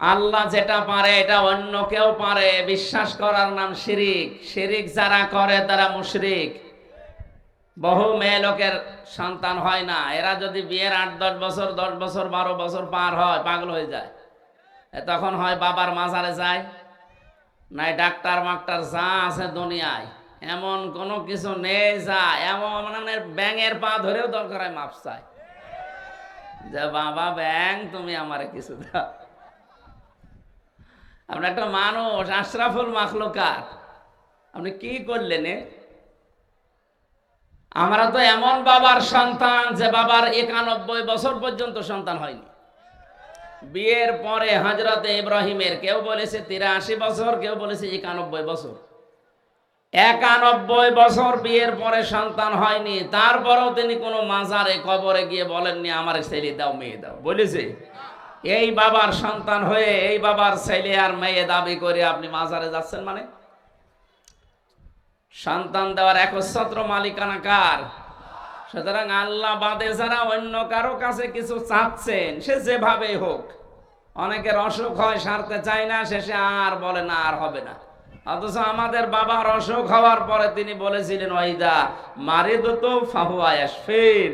আল্লাহ যেটা পারে এটা অন্য কেউ পারে, বিশ্বাস করার নাম শিরিক। শিরিক যারা করে তারা মুশরিক। বহু মেয়ে লোকের সন্তান হয় না, এরা যদি বিয়ের 8-10 বছর 10 বছর 12 বছর পার হয় পাগল হয়ে যায়। তখন হয় বাবার মাজারে যায়, নাই ডাক্তার মাক্তার যা আছে দুনিয়ায় এমন কোনো কিছু নেই, যা এমন মানে ব্যাঙের পা ধরেও দরকার হয় মাপ চায় যে বাবা ব্যাং তুমি আমারে কিছু দাও। আপনি একটা মানুষ, আশরাফুল মাখলুকাত, আপনি কি করলেন? আমরা তো এমন বাবার সন্তান যে বাবার 91 বছর পর্যন্ত সন্তান হয়নি। বিয়ের পরে হযরতে ইব্রাহিমের কেউ বলেছে 83 বছর, কেউ বলেছে 91 বছর। 91 বছর বিয়ের পরে সন্তান হয়নি, তারপরেও তিনি কোনো মাজারে কবরে গিয়ে বলেননি আমার ছেলে দাও মেয়ে দাও, বলেছে? এই বাবার সন্তান হয়ে এই বাবার ছেলে আর মেয়ে দাবি করে আপনি মাজারে যাচ্ছেন মানে? সন্তান দেওয়ার একচ্ছত্র মালিকানা কার? সুতরাং আল্লাহ বাদে যারা অন্য কারো কাছে কিছু চাচ্ছেন, সে যেভাবে হোক, অনেকের অসুখ হয় সারতে চায় না, শেষে আর বলে না আর হবে না। অথচ আমাদের বাবার অসুখ হওয়ার পরে তিনি বলেছিলেন ওয়াইদা মারিদতু ফাহুয়া ইয়াশফিন,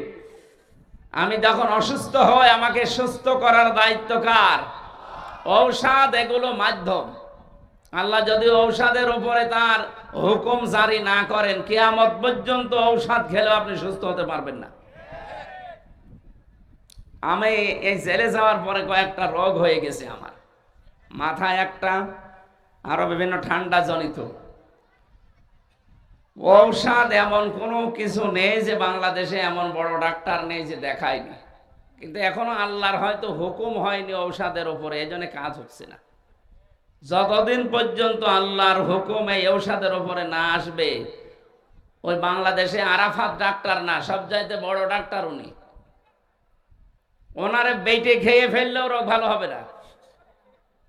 আমি যখন অসুস্থ হই আমাকে সুস্থ করার দায়িত্ব কার? ঔষধ এগুলো মাধ্যম। আল্লাহ যদি ঔষধের উপরে তার হুকুম জারি না করেন, কিয়ামত পর্যন্ত ঔষধ খেলেও আপনি সুস্থ হতে পারবেন না। আমি এই জেলে যাওয়ার পরে কয়েকটা রোগ হয়ে গেছে আমার, মাথায় একটা, আরো বিভিন্ন ঠান্ডা জনিত। ঔষধ এমন কোনো কিছু নেই যে বাংলাদেশে এমন বড় ডাক্তার নেই যে দেখায়নি, কিন্তু এখনো আল্লাহর হয়তো হুকুম হয়নি ঔষধের উপরে, এই জন্য কাজ হচ্ছে না। যতদিন পর্যন্ত আল্লাহর হুকুম এই ঔষধের উপরে না আসবে, ওই বাংলাদেশে আরাফাত ডাক্তার না, সব চাইতে বড় ডাক্তার উনি, ওনারে বেটে খেয়ে ফেললেও রোগ ভালো হবে না।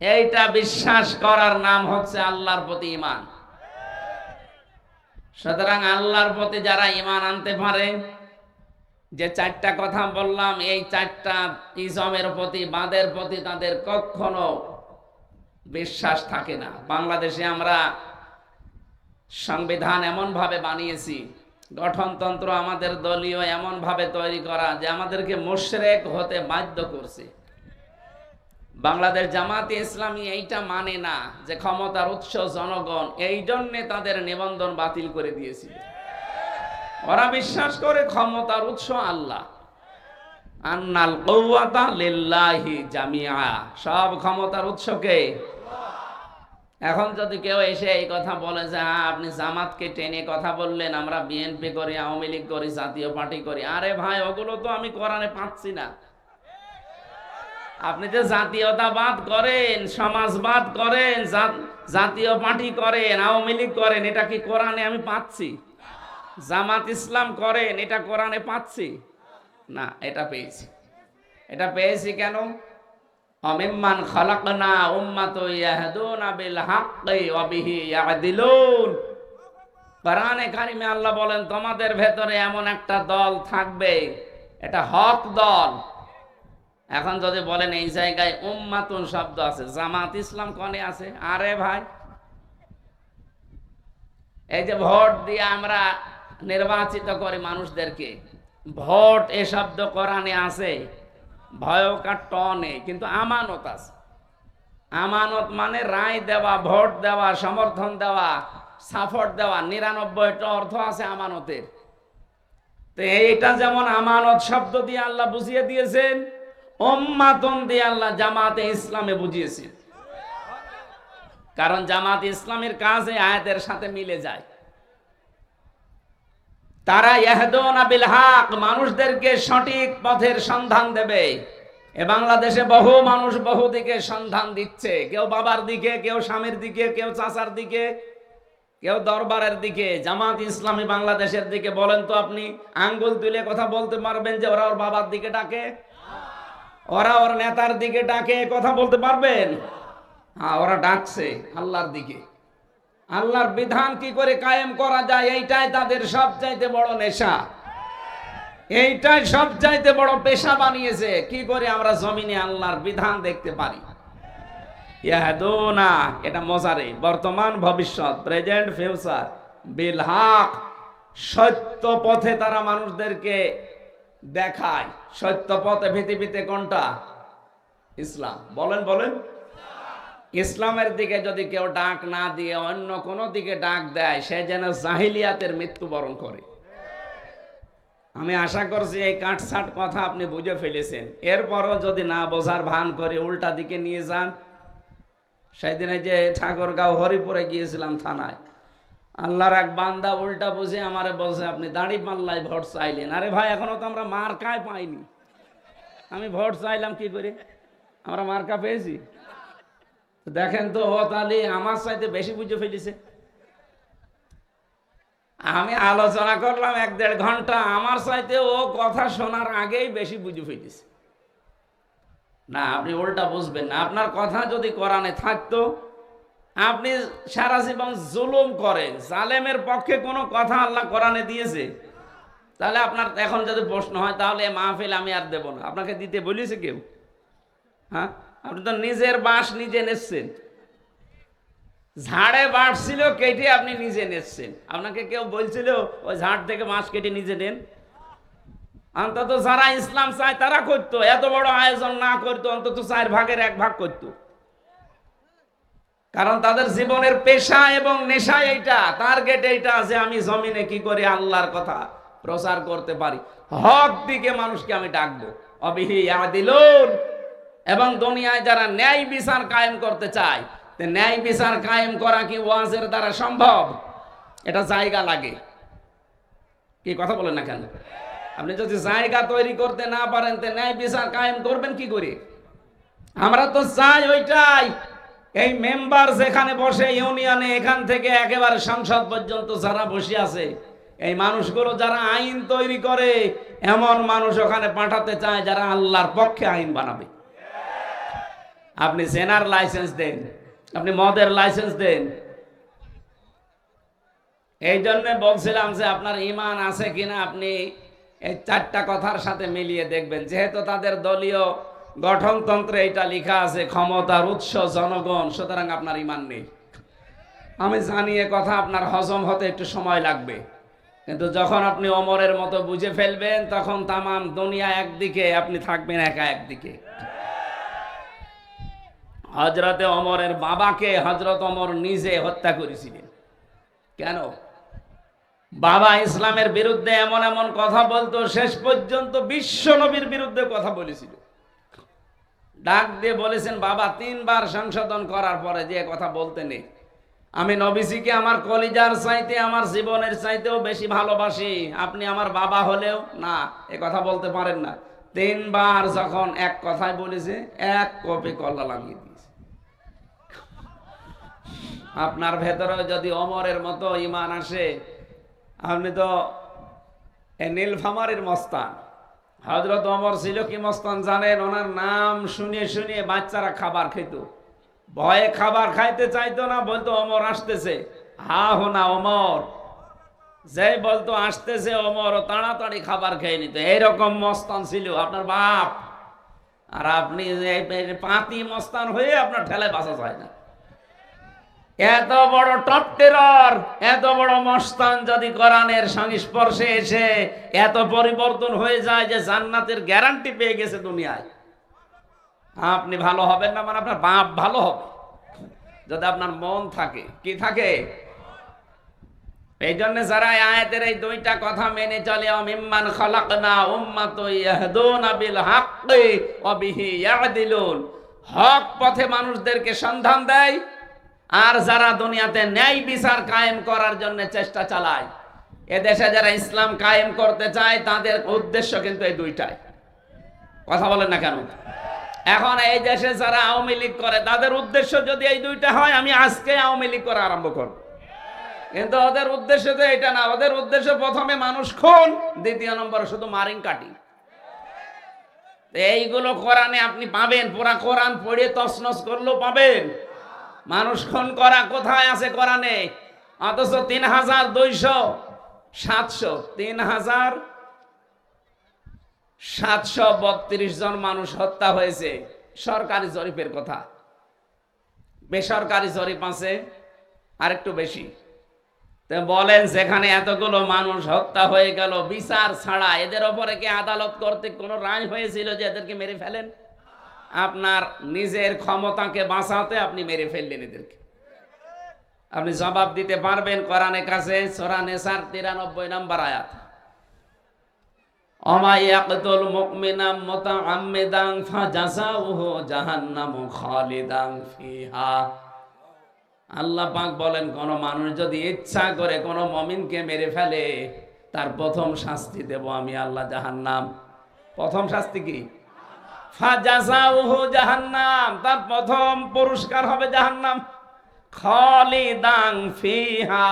এইটা বিশ্বাস করার নাম হচ্ছে আল্লাহর প্রতি ঈমান। সুতরাং আল্লাহর প্রতি যারা ঈমান আনতে পারে, যে চারটা কথা বললাম, এই চারটা ইজমের প্রতি, বাঁধের প্রতি তাদের কখনো বিশ্বাস থাকে না। বাংলাদেশে আমরা সংবিধান এমন ভাবে বানিয়েছি, গঠনতন্ত্র আমাদের দলীয় এমন ভাবে তৈরি করা যে আমাদেরকে মুশরিক হতে বাধ্য করছে। বাংলাদেশ জামাতে ইসলামী এইটা মানে না যে ক্ষমতার উৎস জনগণ, এই জন্যে তাদের নিবন্ধন বাতিল করে দিয়েছিল। ওরা বিশ্বাস করে ক্ষমতার উৎস আল্লাহ, আন্নাল কুওয়াতা লিল্লাহি জামিআ, সব ক্ষমতার উৎসকে। এখন যদি কেউ এসে এই কথা বলে যে হ্যাঁ আপনি জামাতকে টেনে কথা বললেন, আমরা বিএনপি করি, আওয়ামী লীগ করি, জাতীয় পার্টি করি, আরে ভাই ওগুলো তো আমি কোরআনে পাচ্ছি না। আপনি যে জাতীয়তাবাদ করেন, সমাজবাদ করেন, জাতীয় পার্টি করেন, আওয়ামী লীগ করেন, এটা কি কোরআনে আমি পাচ্ছি? জামাত ইসলাম করেন, এটা কোরআনে পাচ্ছি না? এটা পেয়েছি। এটা পেয়েছি কেন? অমিম্মান খালাকনা উম্মাতুন ইয়াহদুনা বিল হাক্কি ওয়া বিহি ইয়াদিলুন। কোরআনে কারিমে আল্লাহ বলেন তোমাদের ভেতরে এমন একটা দল থাকবে, এটা হক দল। এখন যদি বলেন এই জায়গায় উম্মাতুন শব্দ আছে, জামাত ইসলাম কোনে আছে? আরে ভাই, এই যে ভোট দিয়ে আমরা নির্বাচিত করি মানুষদেরকে, ভোট এ শব্দ কোরআনে আছে, ভয়কার টনে, কিন্তু আমানত আছে। আমানত মানে রায় দেওয়া, ভোট দেওয়া, সমর্থন দেওয়া, সাপোর্ট দেওয়া, 99টা অর্থ আছে আমানতের। তো এইটা যেমন আমানত শব্দ দিয়ে আল্লাহ বুঝিয়ে দিয়েছেন, উম্মাতুন দিয়ে আল্লাহ জামাতে ইসলামে বুঝিয়েছেন। কারণ জামাতে ইসলামের কাজ এই আয়াতের সাথে মিলে যায়। তারা ইয়াহদুনা বিল হক, মানুষদেরকে সঠিক পথের সন্ধান দেবে। এ বাংলাদেশে বহু মানুষ বহু দিকে সন্ধান দিচ্ছে, কেউ বাবার দিকে, কেউ স্বামীর দিকে, কেউ চাচার দিকে, কেউ দরবারের দিকে। জামাত ইসলামী বাংলাদেশের দিকে বলেন তো আপনি আঙ্গুল তুলে কথা বলতে পারবেন যে ওরা ওর বাবার দিকে ডাকে, ওরা ওর নেতার দিকে ডাকে, কথা বলতে পারবেন? হ্যাঁ, ওরা ডাকছে আল্লাহর দিকে। আল্লাহর বিধান কি করে কায়েম করা যায়, এইটাই তাদের সবচাইতে বড় নেশা, এইটাই সবচাইতে বড় পেশা বানিয়েছে। কি করে আমরা জমিনে আল্লাহর বিধান দেখতে পারি। ইয়াহদুনা, এটা মজারে, বর্তমান ভবিষ্যৎ, প্রেজেন্ট ফিউচার, বিল হক, সত্য পথে তারা মানুষদেরকে দেখায়। সত্য পথে পৃথিবীতে কোনটা? ইসলাম। বলেন বলেন। ইসলামের দিকে যদি কেউ ডাক না দিয়ে অন্য কোন দিকে ডাক দেয়, সে যেন জাহিলিয়াতের মৃত্যুবরণ করে। আমি আশা করছি এই কাটছাট কথা আপনি বুঝে ফেলেছেন। এরপরও যদি না বোঝার ভান করে উল্টা দিকে নিয়ে যান, সেদিনে যে ঠাকুরগাঁও হরিপুরে গিয়েছিলাম থানায়, আল্লাহর এক বান্দা উল্টা বুঝে আমারে বলছে আপনি দাড়ি পাল্লায় ভোট চাইলেন। আরে ভাই, এখনো তো আমরা মার্কায় পাইনি, আমি ভোট চাইলাম কি করে? আমরা মার্কা পেয়েছি? দেখেন তো, ও তাহলে আমার চাইতে বেশি বুঝে ফেলেছে। আমি আলোচনা করলাম 1-1.5 ঘন্টা, আমার চাইতে ও কথা শোনার আগেই বেশি বুঝে ফেলেছে। না, আপনি উল্টা বুঝবেন না। আপনার কথা যদি কোরআনে থাকতো, আপনি সারা জীবন জুলুম করেন, জালেমের পক্ষে কোনো কথা আল্লাহ কোরআনে দিয়েছে? তাহলে আপনার এখন যদি প্রশ্ন হয়, তাহলে মাহফিল আমি আর দেব না, আপনাকে দিতে বলেছে কেউ? হ্যাঁ, আপনি তো নিজের বাঁশ নিজে নেচ্ছেন। ঝাড়ে বাঁশ ছিল, কেটে আপনি নিজে নেচ্ছেন। আপনাকে কেউ বলছিল ওই ঝাড় থেকে বাঁশ কেটে নিজে নেন? অন্তত যারা ইসলাম চায় তারা করতো। এত বড় আয়োজন না করতো, অন্তত 4 ভাগের 1 ভাগ করতো। কারণ তাদের জীবনের পেশা এবং নেশা এইটা, টার্গেট এইটা, যে আমি জমিনে কি করে আল্লাহর কথা প্রচার করতে পারি, হক দিকে মানুষকে আমি ডাকবো। অবিহি ইয়াদিলুন, এবং দুনিয়ায় যারা ন্যায় বিচার কায়েম করতে চায়, ন্যায় বিচার কায়েম করা কি ওয়াজের দ্বারা সম্ভব? এটা জায়গা লাগে। কি কথা বলেন না কেন? আপনি যদি জায়গা তৈরি করতে না পারেন, তো ন্যায় বিচার কায়েম করবেন কি করে? আমরা তো চাই ওইটাই। এই মেম্বার যেখানে বসে ইউনিয়নে, এখান থেকে একেবারে সংসদ পর্যন্ত যারা বসে আছে, এই মানুষগুলো যারা আইন তৈরি করে, এমন মানুষ ওখানে পাঠাতে চায় যারা আল্লাহর পক্ষে আইন বানাবে। আপনি জেনার লাইসেন্স দেন, আপনি মদের লাইসেন্স দেন। এই জন্য বলছিলাম যে আপনার ঈমান আছে কিনা আপনি এই 4টা কথার সাথে মিলিয়ে দেখবেন। যেহেতু তাদের দলীয় গঠনতন্ত্রে এটা লেখা আছে ক্ষমতার উৎস জনগণ, সুতরাং আপনার ঈমান নেই। আমি জানি এ কথা আপনার হজম হতে একটু সময় লাগবে, কিন্তু যখন আপনি ওমরের মতো বুঝে ফেলবেন, তখন তামাম দুনিয়া একদিকে, আপনি থাকবেন একা একদিকে। হযরতে ওমরের বাবাকে হযরত ওমর নিজে হত্যা করেছিলেন। কেন? বাবা ইসলামের বিরুদ্ধে এমন এমন কথা বলতো, শেষ পর্যন্ত বিশ্ব নবীর বিরুদ্ধে কথা বলেছিল। ডাক দিয়ে বলেছেন, বাবা 3 বার সংশোধন করার পরে যে কথা বলতে নেই, আমি নবীজিকে আমার কলিজার চাইতে, আমার জীবনের চাইতেও বেশি ভালোবাসি, আপনি আমার বাবা হলেও না, এ কথা বলতে পারেন না। 3 বার যখন এক কথাই বলেছে, 1 কপি কল্লা লাগিয়ে দিয়েছে। আপনার ভেতরে যদি ওমরের মতো ঈমান আসে, আপনি তো নীলফামারীর মস্তান। হযরত ওমর ছিল কি মস্তান জানেন? ওনার নাম শুনিয়ে শুনিয়ে বাচ্চারা খাবার খেত, ভয়ে খাবার খাইতে চাইতো না, বলতো ওমর আসতেছে, হা হোনা ওমর। যেই বলতো আসতেছে ওমর, ও তাড়াতাড়ি খাবার খেয়ে নিত। এইরকম মস্তান ছিল আপনার বাপ। আর আপনি পাতি মস্তান হয়ে আপনার ঠেলায় বাঁচা যায় না। এত বড় টপ টেরর, এত বড় মস্তান যদি কোরআনের সংস্পর্শে এসে এত পরিবর্তন হয়ে যায় যে জান্নাতের গ্যারান্টি পেয়ে গেছে দুনিয়ায়, আপনি ভালো হবেন না? মানে আপনার বাপ ভালো হবে যদি আপনার মন থাকে। কি থাকে? এই জন্য যারা আয়াতের এই 2টা কথা মেনে চলে, মিম্মান খালাকনা উম্মাতুন ইয়াহদুনা বিল হাক্কি ওয়া বিহি ইয়াদিলুন, হক পথে মানুষদেরকে সন্ধান দেয়, আর যারা দুনিয়াতে ন্যায় বিচার কায়েম করার জন্য চেষ্টা চালায়। এদেশে যারা ইসলাম কায়েম করতে চায়, তাদের উদ্দেশ্য কিন্তু এই 2টাই। কথা বলেন না কেন? এখন এই দেশে যারা আওয়ামী লীগ করে, তাদের উদ্দেশ্য যদি এই 2টা হয়, আমি আজকে আওয়ামী লীগ করা আরম্ভ করব। কিন্তু ওদের উদ্দেশ্য তো এটা না। ওদের উদ্দেশ্য প্রথমে মানুষ খুন, দ্বিতীয় নম্বরে শুধু মারিং কাটি। এইগুলো কোরআনে আপনি পাবেন, পুরা কোরআন পড়ে তছনছ করলেও পাবেন। মানুষ খুন করা কোথায় আছে কোরআনে? অথচ 3732 জন মানুষ হত্যা হয়েছে, সরকারি জরিপের কথা। বেসরকারি জরিপ আছে আরেকটু বেশি। তো বলেন, যেখানে এতগুলো মানুষ হত্যা হয়ে গেল বিচার ছাড়া, এদের ওপরে কি আদালত করতে কোনো রায় হয়েছিল যে এদেরকে মেরে ফেলেন? আপনার নিজের ক্ষমতাকে বাঁচাতে আপনি মেরে ফেললেন এদেরকে। আপনি জবাব দিতে পারবেন কোরআনের কাছে? সূরা নিসার 93 নম্বর আয়াত, ওমা ইয়াকতুল মুমিনা মুতাআম্মিদান ফাজাযাউহু জাহান্নামু খালিদান ফিহা। আল্লাহ পাক বলেন, কোন মানুষ যদি ইচ্ছা করে কোন মুমিনকে মেরে ফেলে, তার প্রথম শাস্তি দেব আমি আল্লাহ জাহান্নাম। প্রথম শাস্তি কি? ফাজাযাউহু জাহান্নাম, তার প্রথম পুরস্কার হবে জাহান্নাম। খালিদান ফিহা,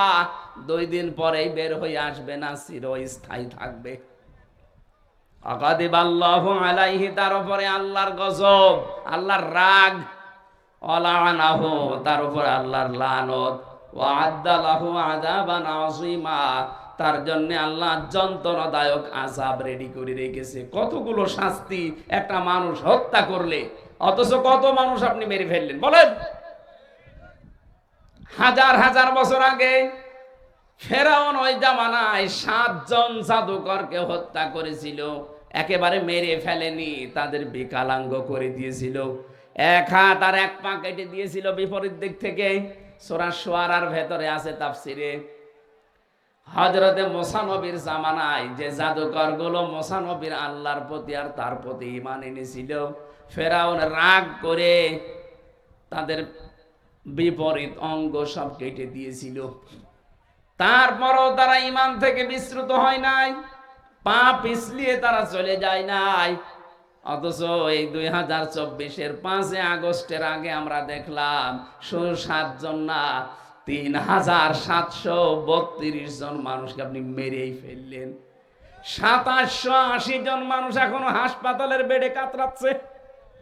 2 দিন পরেই বের হয়ে আসবে না, চিরস্থায়ী থাকবে। আকাদিবাল্লাহু আলাইহি, তার উপরে আল্লাহর গজব, আল্লাহর রাগ। ওয়ালানাহু, তার উপরে আল্লাহর লানত। ওয়া'আদ্দা লাহু আযাবান আযীমা, তার জন্য আল্লাহ যন্ত্রণাদায়ক আযাব রেডি করে রেখেছে। কতগুলো শাস্তি একটা মানুষ হত্যা করলে, অথচ কত মানুষ আপনি মেরে ফেললেন বলেন? হাজার হাজার বছর আগে ফেরাউন ওই জামানায় 7 জন জাদুকরকে হত্যা করেছিল। একেবারে মেরে ফেলেনি, তাদের বিকলাঙ্গ করে দিয়েছিল। 1 হাত আর 1 পা কেটে দিয়েছিল বিপরীত দিক থেকে। সূরা শুআরার ভেতরে আছে তাফসিরে। হযরতে মুসা নবীর জামানায় যে জাদুকর গুলো মুসা নবীর আল্লাহর প্রতি আর তার প্রতি ঈমান এনেছিল, ফেরাউন রাগ করে তাদের বিপরীত অঙ্গ সব কেটে দিয়েছিল। তারপরও তারা ঈমান থেকে বিচ্যুত হয় নাই, পা পিছলিয়ে তারা চলে যায় নাই। অথচ এই 2024-এর 5 আগস্টের আগে আমরা দেখলাম 7 জন না, 3732 জন মানুষকে আপনি মেরেই ফেললেন। 2780 জন মানুষ এখনো হাসপাতালের বেডে কাতরাচ্ছে।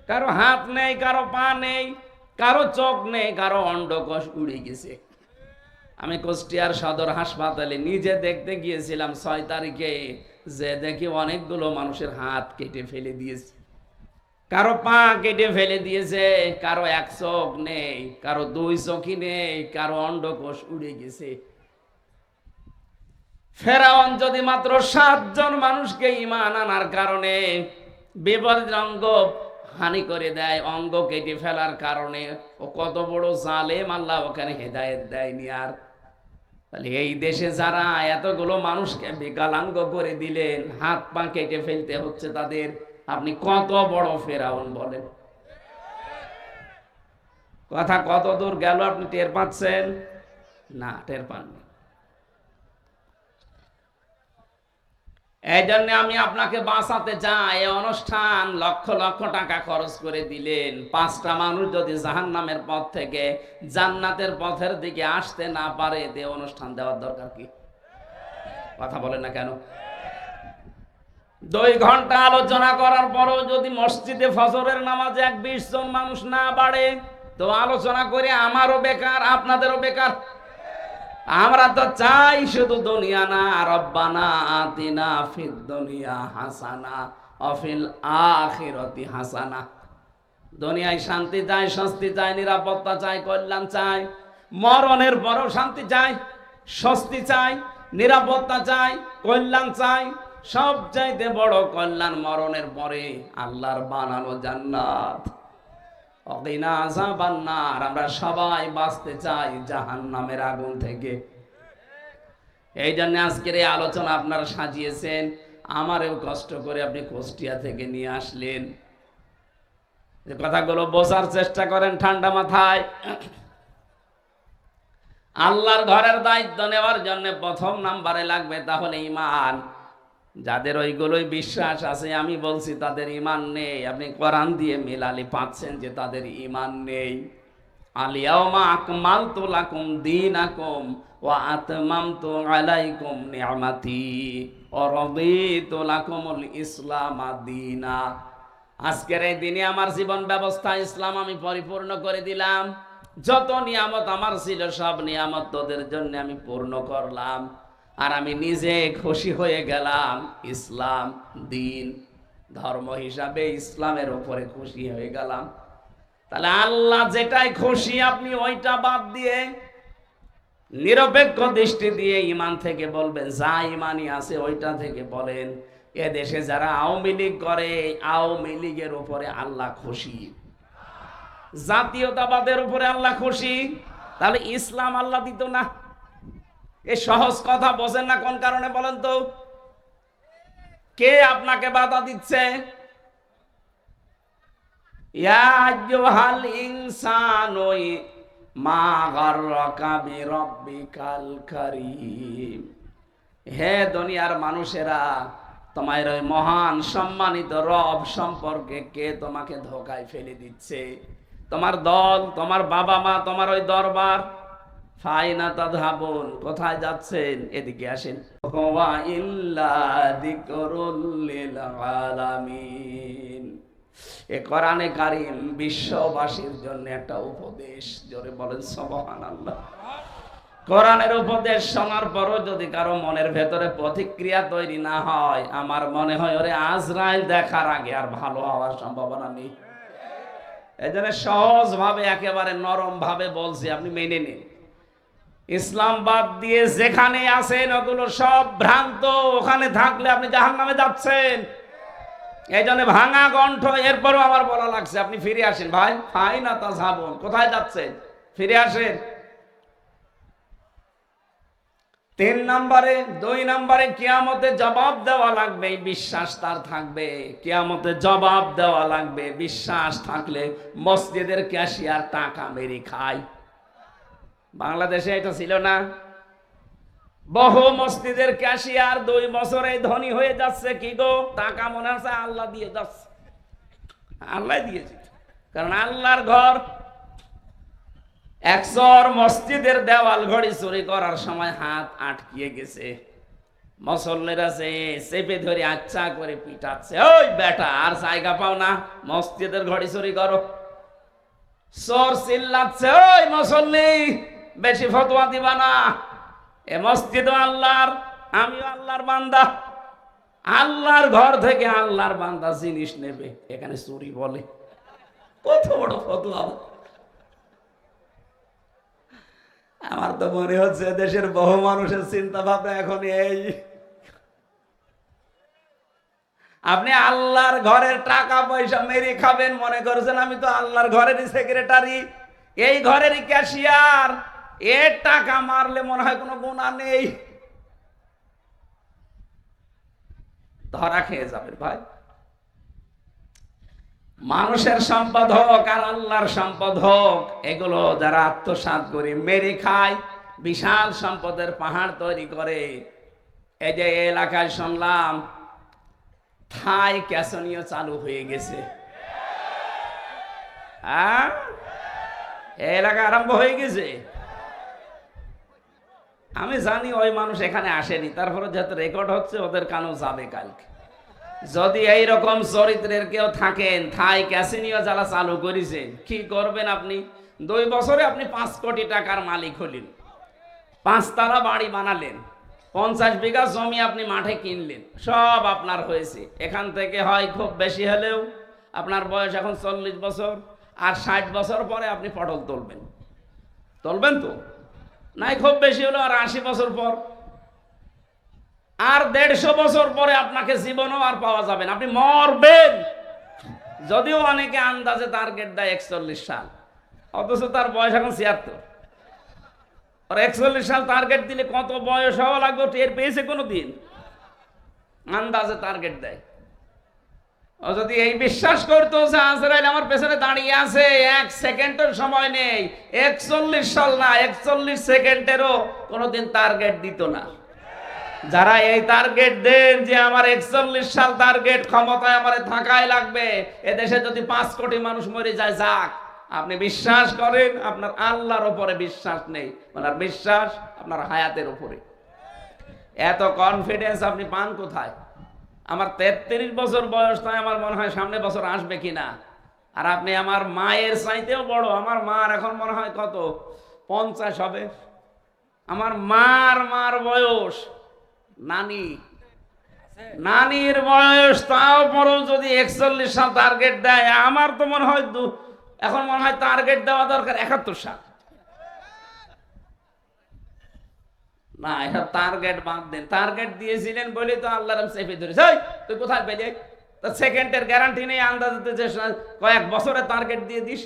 কারো হাত নেই, কারো পা নেই, কারো চোখ নেই, কারো অন্ডকোষ উড়ে গেছে। আমি কুষ্টিয়ার সদর হাসপাতালে নিজে দেখতে গিয়েছিলাম 6 তারিখে, যে দেখি অনেকগুলো মানুষের হাত কেটে ফেলে দিয়েছে, কারো পা কেটে ফেলে দিয়েছে, কারো 1 চোখ নেই, কারো 2 চোখই নেই, কারো অন্ডকোষ উড়ে গেছে। ফেরাউন যদি মাত্র 7 জন মানুষকে ঈমান আনার কারণে বিপরীত অঙ্গ হানি করে দেয়, অঙ্গ কেটে ফেলার কারণে, ও কত বড় জালেম! আল্লাহ ওখানে হেদায়েত দেয়নি। আর তাহলে এই দেশে যারা এতগুলো মানুষকে বিকলাঙ্গ করে দিলেন, হাত পা কেটে ফেলতে হচ্ছে তাদের, আপনি কত বড় ফেরাউন বলেন? কথা কত দূর গেল আপনি টের পাচ্ছেন না? টের পাননি। এই জন্য আমি আপনাকে বাঁচাতে চাই। এই অনুষ্ঠান লক্ষ লক্ষ টাকা খরচ করে দিলেন, 5টা মানুষ যদি জাহান্নামের পথ থেকে জান্নাতের পথের দিকে আসতে না পারে, তে অনুষ্ঠান দেওয়ার দরকার কি? কথা বলেন না কেন? 2 ঘন্টা আলোচনা করার পরও যদি মসজিদে ফজরের নামাজে 20 জন মানুষ না বাড়ে, তো আলোচনা করে আমারও বেকার, আপনাদেরও বেকার। আমরা তো চাই শুধু দুনিয়া না, রব্বানা আতিনা ফিদ দুনিয়া হাসানা ওয়া ফিল আখিরাতি হাসানা। দুনিয়ায় শান্তি চাই, স্বস্তি চাই, নিরাপত্তা চাই, কল্যাণ চাই। মরণের পরও শান্তি চাই, স্বস্তি চাই, নিরাপত্তা চাই, কল্যাণ চাই। সবচাইতে বড় কল্যাণ মরণের পরে আল্লাহর বানানো জান্নাত। ওয়াকিনা আযাবান নার, আমরা সবাই বাঁচতে চাই জাহান্নামের আগুন থেকে। এই জন্য আজকের এই আলোচনা আপনারা সাজিয়েছেন, আমারও কষ্ট করে আপনি কুষ্টিয়া থেকে নিয়ে আসলেন। যে কথাগুলো বোঝার চেষ্টা করেন ঠান্ডা মাথায়। আল্লাহর ঘরের দায়িত্ব নেওয়ার জন্য প্রথম নাম্বারে লাগবে তাহলে ঈমান। যাদের ওইগুলোই বিশ্বাস আছে, আমি বলছি তাদের ঈমান নেই। আপনি কোরআন দিয়ে মিলালি পাচ্ছেন যে তাদের ঈমান নেই। আলিয়াউমা আকমালতু লাকুম দীনাকুম ওয়া আতমামতু আলাইকুম নি'মাতি ওয়া রাদিতু লাকুমুল ইসলাম দীনা। আজকের এই দিনে আমার জীবন ব্যবস্থা ইসলাম আমি পরিপূর্ণ করে দিলাম। যত নিয়ামত আমার ছিল সব নিয়ামত তোদের জন্য আমি পূর্ণ করলাম। আর আমি নিজে খুশি হয়ে গেলাম ইসলাম দিন, ধর্ম হিসাবে ইসলামের উপরে খুশি হয়ে গেলাম। তাহলে আল্লাহ যেটাই খুশি আপনি ওইটা বাদ দিয়ে নিরপেক্ষ দৃষ্টি দিয়ে ইমান থেকে বলবেন, যা ইমানই আছে ওইটা থেকে বলেন। এ দেশে যারা আওয়ামী লীগ করে, আওয়ামী লীগের উপরে আল্লাহ খুশি, জাতীয়তাবাদের উপরে আল্লাহ খুশি, তাহলে ইসলাম আল্লাহ দিত না? এই সহজ কথা বোঝেন না কোন কারণে বলেন তো? কে আপনাকে বাধা দিচ্ছে? ইয়া আইয়ুহাল ইনসানু মা গাররাকা বিরাব্বিকাল কারীম, হে দুনিয়ার মানুষেরা, তোমার ওই মহান সম্মানিত রব সম্পর্কে কে তোমাকে ধোঁকায় ফেলে দিচ্ছে? তোমার দল, তোমার বাবা মা, তোমার ওই দরবার। ফাইনা তাযহাবুন, কোথায় যাচ্ছেন? এদিকে আসেন। হুয়া ইল্লা যিকরুল লিল আলামিন, এ কোরআনে কারীম বিশ্ববাসীর জন্য একটা উপদেশ। জোরে বলেন সুবহানাল্লাহ। কোরআনের উপদেশ শোনার পরও যদি কারো মনের ভেতরে প্রতিক্রিয়া তৈরি না হয়, আমার মনে হয় ওরে আজরাইল দেখার আগে আর ভালো হওয়ার সম্ভাবনা নেই। এই জন্য সহজ ভাবে, একেবারে নরম ভাবে বলছি, আপনি মেনে নিন। ইসলাম বাদ দিয়ে যেখানে আছেন ওগুলো সব ভ্রান্ত। ওখানে থাকলে আপনি জাহান্নামে যাচ্ছেন। এই জন্য ভাঙা কণ্ঠ, এরপরও আমার বলা লাগছে আপনি ফিরে আসেন ভাই। ফাইনা তাযহাবুন, কোথায় যাচ্ছেন? ফিরে আসেন। 3 নম্বরে, 2 নম্বরে কিয়ামতে জবাব দেওয়া লাগবে, এই বিশ্বাস তার থাকবে। কিয়ামতে জবাব দেওয়া লাগবে, বিশ্বাস থাকলে মসজিদের ক্যাশিয়ার টাকা মেরে খায়। বাংলাদেশে এটা ছিল না? বহু মসজিদের ক্যাশিয়ার 2 বছরে ধনী হয়ে যাচ্ছে। কি গো? টাকা মনে আছে আল্লাহ দিয়ে যাচ্ছে। আল্লাহ দিয়েছে, কারণ আল্লাহর ঘর। একশোর মসজিদের দেওয়াল ঘড়ি চুরি করার সময় হাত আটকিয়ে গেছে। মুসল্লিরা চেপে ধরে আচ্ছা করে পিটাচ্ছে, ওই বেটা আর জায়গা পাও না, মসজিদের ঘড়ি চুরি করো। চোর চিল্লাচ্ছে, ওই মুসল্লি বেশি ফতোয়া দিবা না, এ মসজিদও আল্লাহর, আমিও আল্লাহর বান্দা। আল্লাহর ঘর থেকে আল্লাহর বান্দা জিনিস নেবে, এখানে চুরি বলে? কত বড় ফতোয়া! আমার তো মনে হচ্ছে দেশের বহু মানুষের চিন্তা ভাবনা এখন এই। আপনি আল্লাহর ঘরের টাকা পয়সা মেরে খাবেন, মনে করছেন আমি তো আল্লাহর ঘরেরই সেক্রেটারি, এই ঘরেরই ক্যাশিয়ার। এর টাকা মারলে মনে হয় কোনো গুনাহ নেই, ধরা খেয়ে যাবেন ভাই। মানুষের সম্পদ হোক আর আল্লাহর সম্পদ হোক, এগুলো যারা আত্মসাৎ করে মেরে খায়, বিশাল সম্পদের পাহাড় তৈরি করে। এই যে এলাকায় শুনলাম থাই ক্যাসিনো চালু হয়ে গেছে। হ্যাঁ, এলাকা আরম্ভ হয়ে গেছে। আমি জানি ওই মানুষ এখানে আসেনি, তারপরে যেহেতু রেকর্ড হচ্ছে ওদের কানেও যাবে কালকে। যদি এইরকম চরিত্রের কেউ থাকেন, থাই ক্যাসিনো যারা চালু করেছেন, কি করবেন আপনি? 2 বছরে আপনি 5 কোটি টাকার মালিক হলেন, 5 তলা বাড়ি বানালেন, 50 বিঘা জমি আপনি মাঠে কিনলেন, সব আপনার হয়েছে। এখান থেকে হয় খুব বেশি হলেও আপনার বয়স এখন 40 বছর, আর 60 বছর পরে আপনি পটল তুলবেন। তুলবেন তো? নাই খুব বেশি হলো আর 80 বছর পর, আর 150 বছর পরে আপনাকে জীবনও আর পাওয়া যাবে না, আপনি মরবেন। যদিও অনেকে আন্দাজে টার্গেট দেয় 41 সাল, অথচ তার বয়স এখন 76। আর 41 সাল টার্গেট দিলে কত বয়স হওয়া লাগবে টের পেয়েছে কোনোদিন? আন্দাজে টার্গেট দেয়। ও যদি এই বিশ্বাস করতো যে আজরাইল আমার পেছনে দাঁড়িয়ে আছে, 1 সেকেন্ডের সময় নেই, 41 সাল না 41 সেকেন্ডেরও কোনোদিন টার্গেট দিত না। যারা এই টার্গেট দেন যে আমার 41 সাল টার্গেট, ক্ষমতায় আমার থাকাই লাগবে, এদেশে যদি 5 কোটি মানুষ মরে যায় যাক, আপনি বিশ্বাস করেন আপনার আল্লাহর উপরে বিশ্বাস নেই, আপনার বিশ্বাস আপনার হায়াতের উপরে। এত কনফিডেন্স আপনি পান কোথায়? আমার 33 বছর বয়স, তাই আমার মনে হয় সামনে বছর আসবে কিনা। আর আপনি আমার মায়ের চাইতেও বড়, আমার মার এখন মনে হয় কত 50 হবে। আমার মার বয়স, নানির বয়স, তাও বড় যদি 41 সাল টার্গেট দেয়, আমার তো মনে হয় এখন মনে হয় টার্গেট দেওয়া দরকার 71 সাল। না, এটা টার্গেট বাদ দেন। টার্গেট দিয়েছিলেন বলে তো আল্লাহ রাম চেপে ধরেছে। তুই কোথায় পেলে? তো সেকেন্ডের গ্যারান্টি নেই, আন্দাজ দিতে কয়েক বছরে টার্গেট দিয়ে দিস।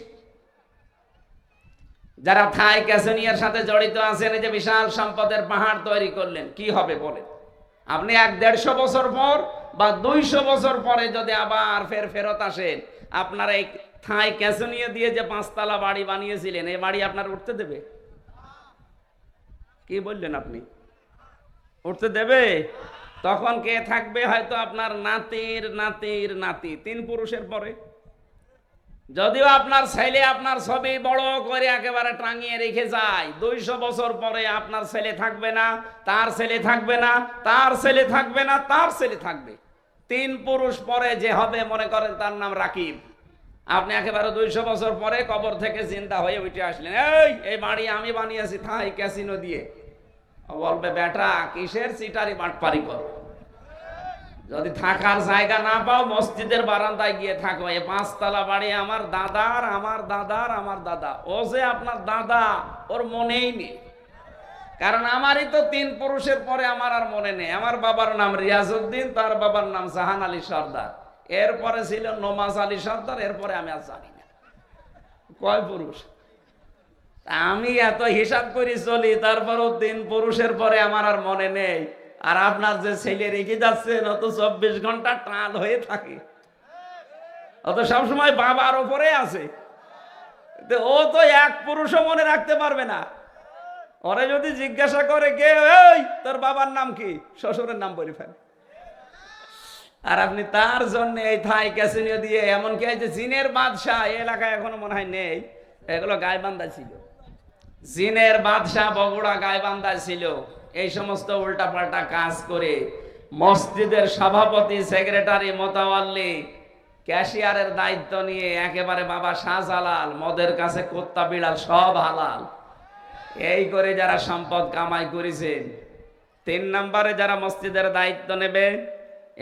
যারা থাই ক্যাসিনোর সাথে জড়িত আছেন, এই যে বিশাল সম্পদের পাহাড় তৈরি করলেন, কি হবে বলেন? আপনি 100-150 বছর পর বা 200 বছর পরে যদি আবার ফেরত আসেন, আপনার এই থাই ক্যাসিনো দিয়ে যে 5 তলা বাড়ি বানিয়েছিলেন, এই বাড়ি আপনার উঠতে দেবে? কি বললেন আপনি? উঠতে দেবে? তখন কে থাকবে? হয়তো আপনার নাতির নাতির নাতি, 3 পুরুষের পরে। যদিও আপনার ছেলে আপনার ছবি বড় করে একেবারে টাঙিয়ে রেখে যায়, 200 বছর পরে আপনার ছেলে থাকবে না, তার ছেলে থাকবে না, তার ছেলে থাকবে না, তার ছেলে থাকবে। 3 পুরুষ পরে যে হবে, মনে করেন তার নাম রাকিব। আপনি একেবারে 200 বছর পরে কবর থেকে জিন্দা হয়ে উঠে আসলেন, এই বাড়ি আমি বানিয়েছি থাই ক্যাসিনো দিয়ে। বলবে, বেটা কিসের চিটারি বাটপারি করো? যদি থাকার জায়গা না পাও, মসজিদের বারান্দায় গিয়ে থাকো। এই 5 তলা বাড়ি আমার দাদার, আমার দাদার, আমার দাদা। ও যে আপনার দাদা, ওর মনেই নেই। কারণ আমারই তো 3 পুরুষের পরে আমার আর মনে নেই। আমার বাবার নাম রিয়াজউদ্দিন, তার বাবার নাম জাহান আলী সর্দার, এরপরে ছিল নমাজ আলী সর্দার, এরপরে আমি আর জানি না কয় পুরুষ। আমি এত হিসাব করি চলি, তারপরও 3 পুরুষের পরে আমার আর মনে নেই। আর আপনার যে ছেলে রেখে যাচ্ছেন, ও তো 24 ঘন্টা টাল হয়ে থাকে, ও তো সবসময় বাবার ওপরে আছে। ও তো 1 পুরুষও মনে রাখতে পারবে না। ওরে যদি জিজ্ঞাসা করে, কে ওই তোর বাবার নাম কি, শ্বশুরের নাম বলে ফেলে। আর আপনি তার জন্য এই থাই ক্যাসিনো দিয়ে, এমনকি এই যে জিনের বাদশাহ এলাকায় এখনো মনে হয় নেই, এগুলো গাইবান্ধা ছিল। জিনের বাদশাহ বগুড়া গাইবান্ধা ছিল। এই সমস্ত উল্টাপাল্টা কাজ করে মসজিদের সভাপতি, সেক্রেটারি, মোতাওয়াল্লি, ক্যাশিয়ারের দায়িত্ব নিয়ে একেবারে বাবা শাহজালাল, মদের কাছে কুত্তা বিড়াল সব হালাল, এই করে যারা সম্পদ কামাই করেছেন। 3 নম্বরে যারা মসজিদের দায়িত্ব নেবে,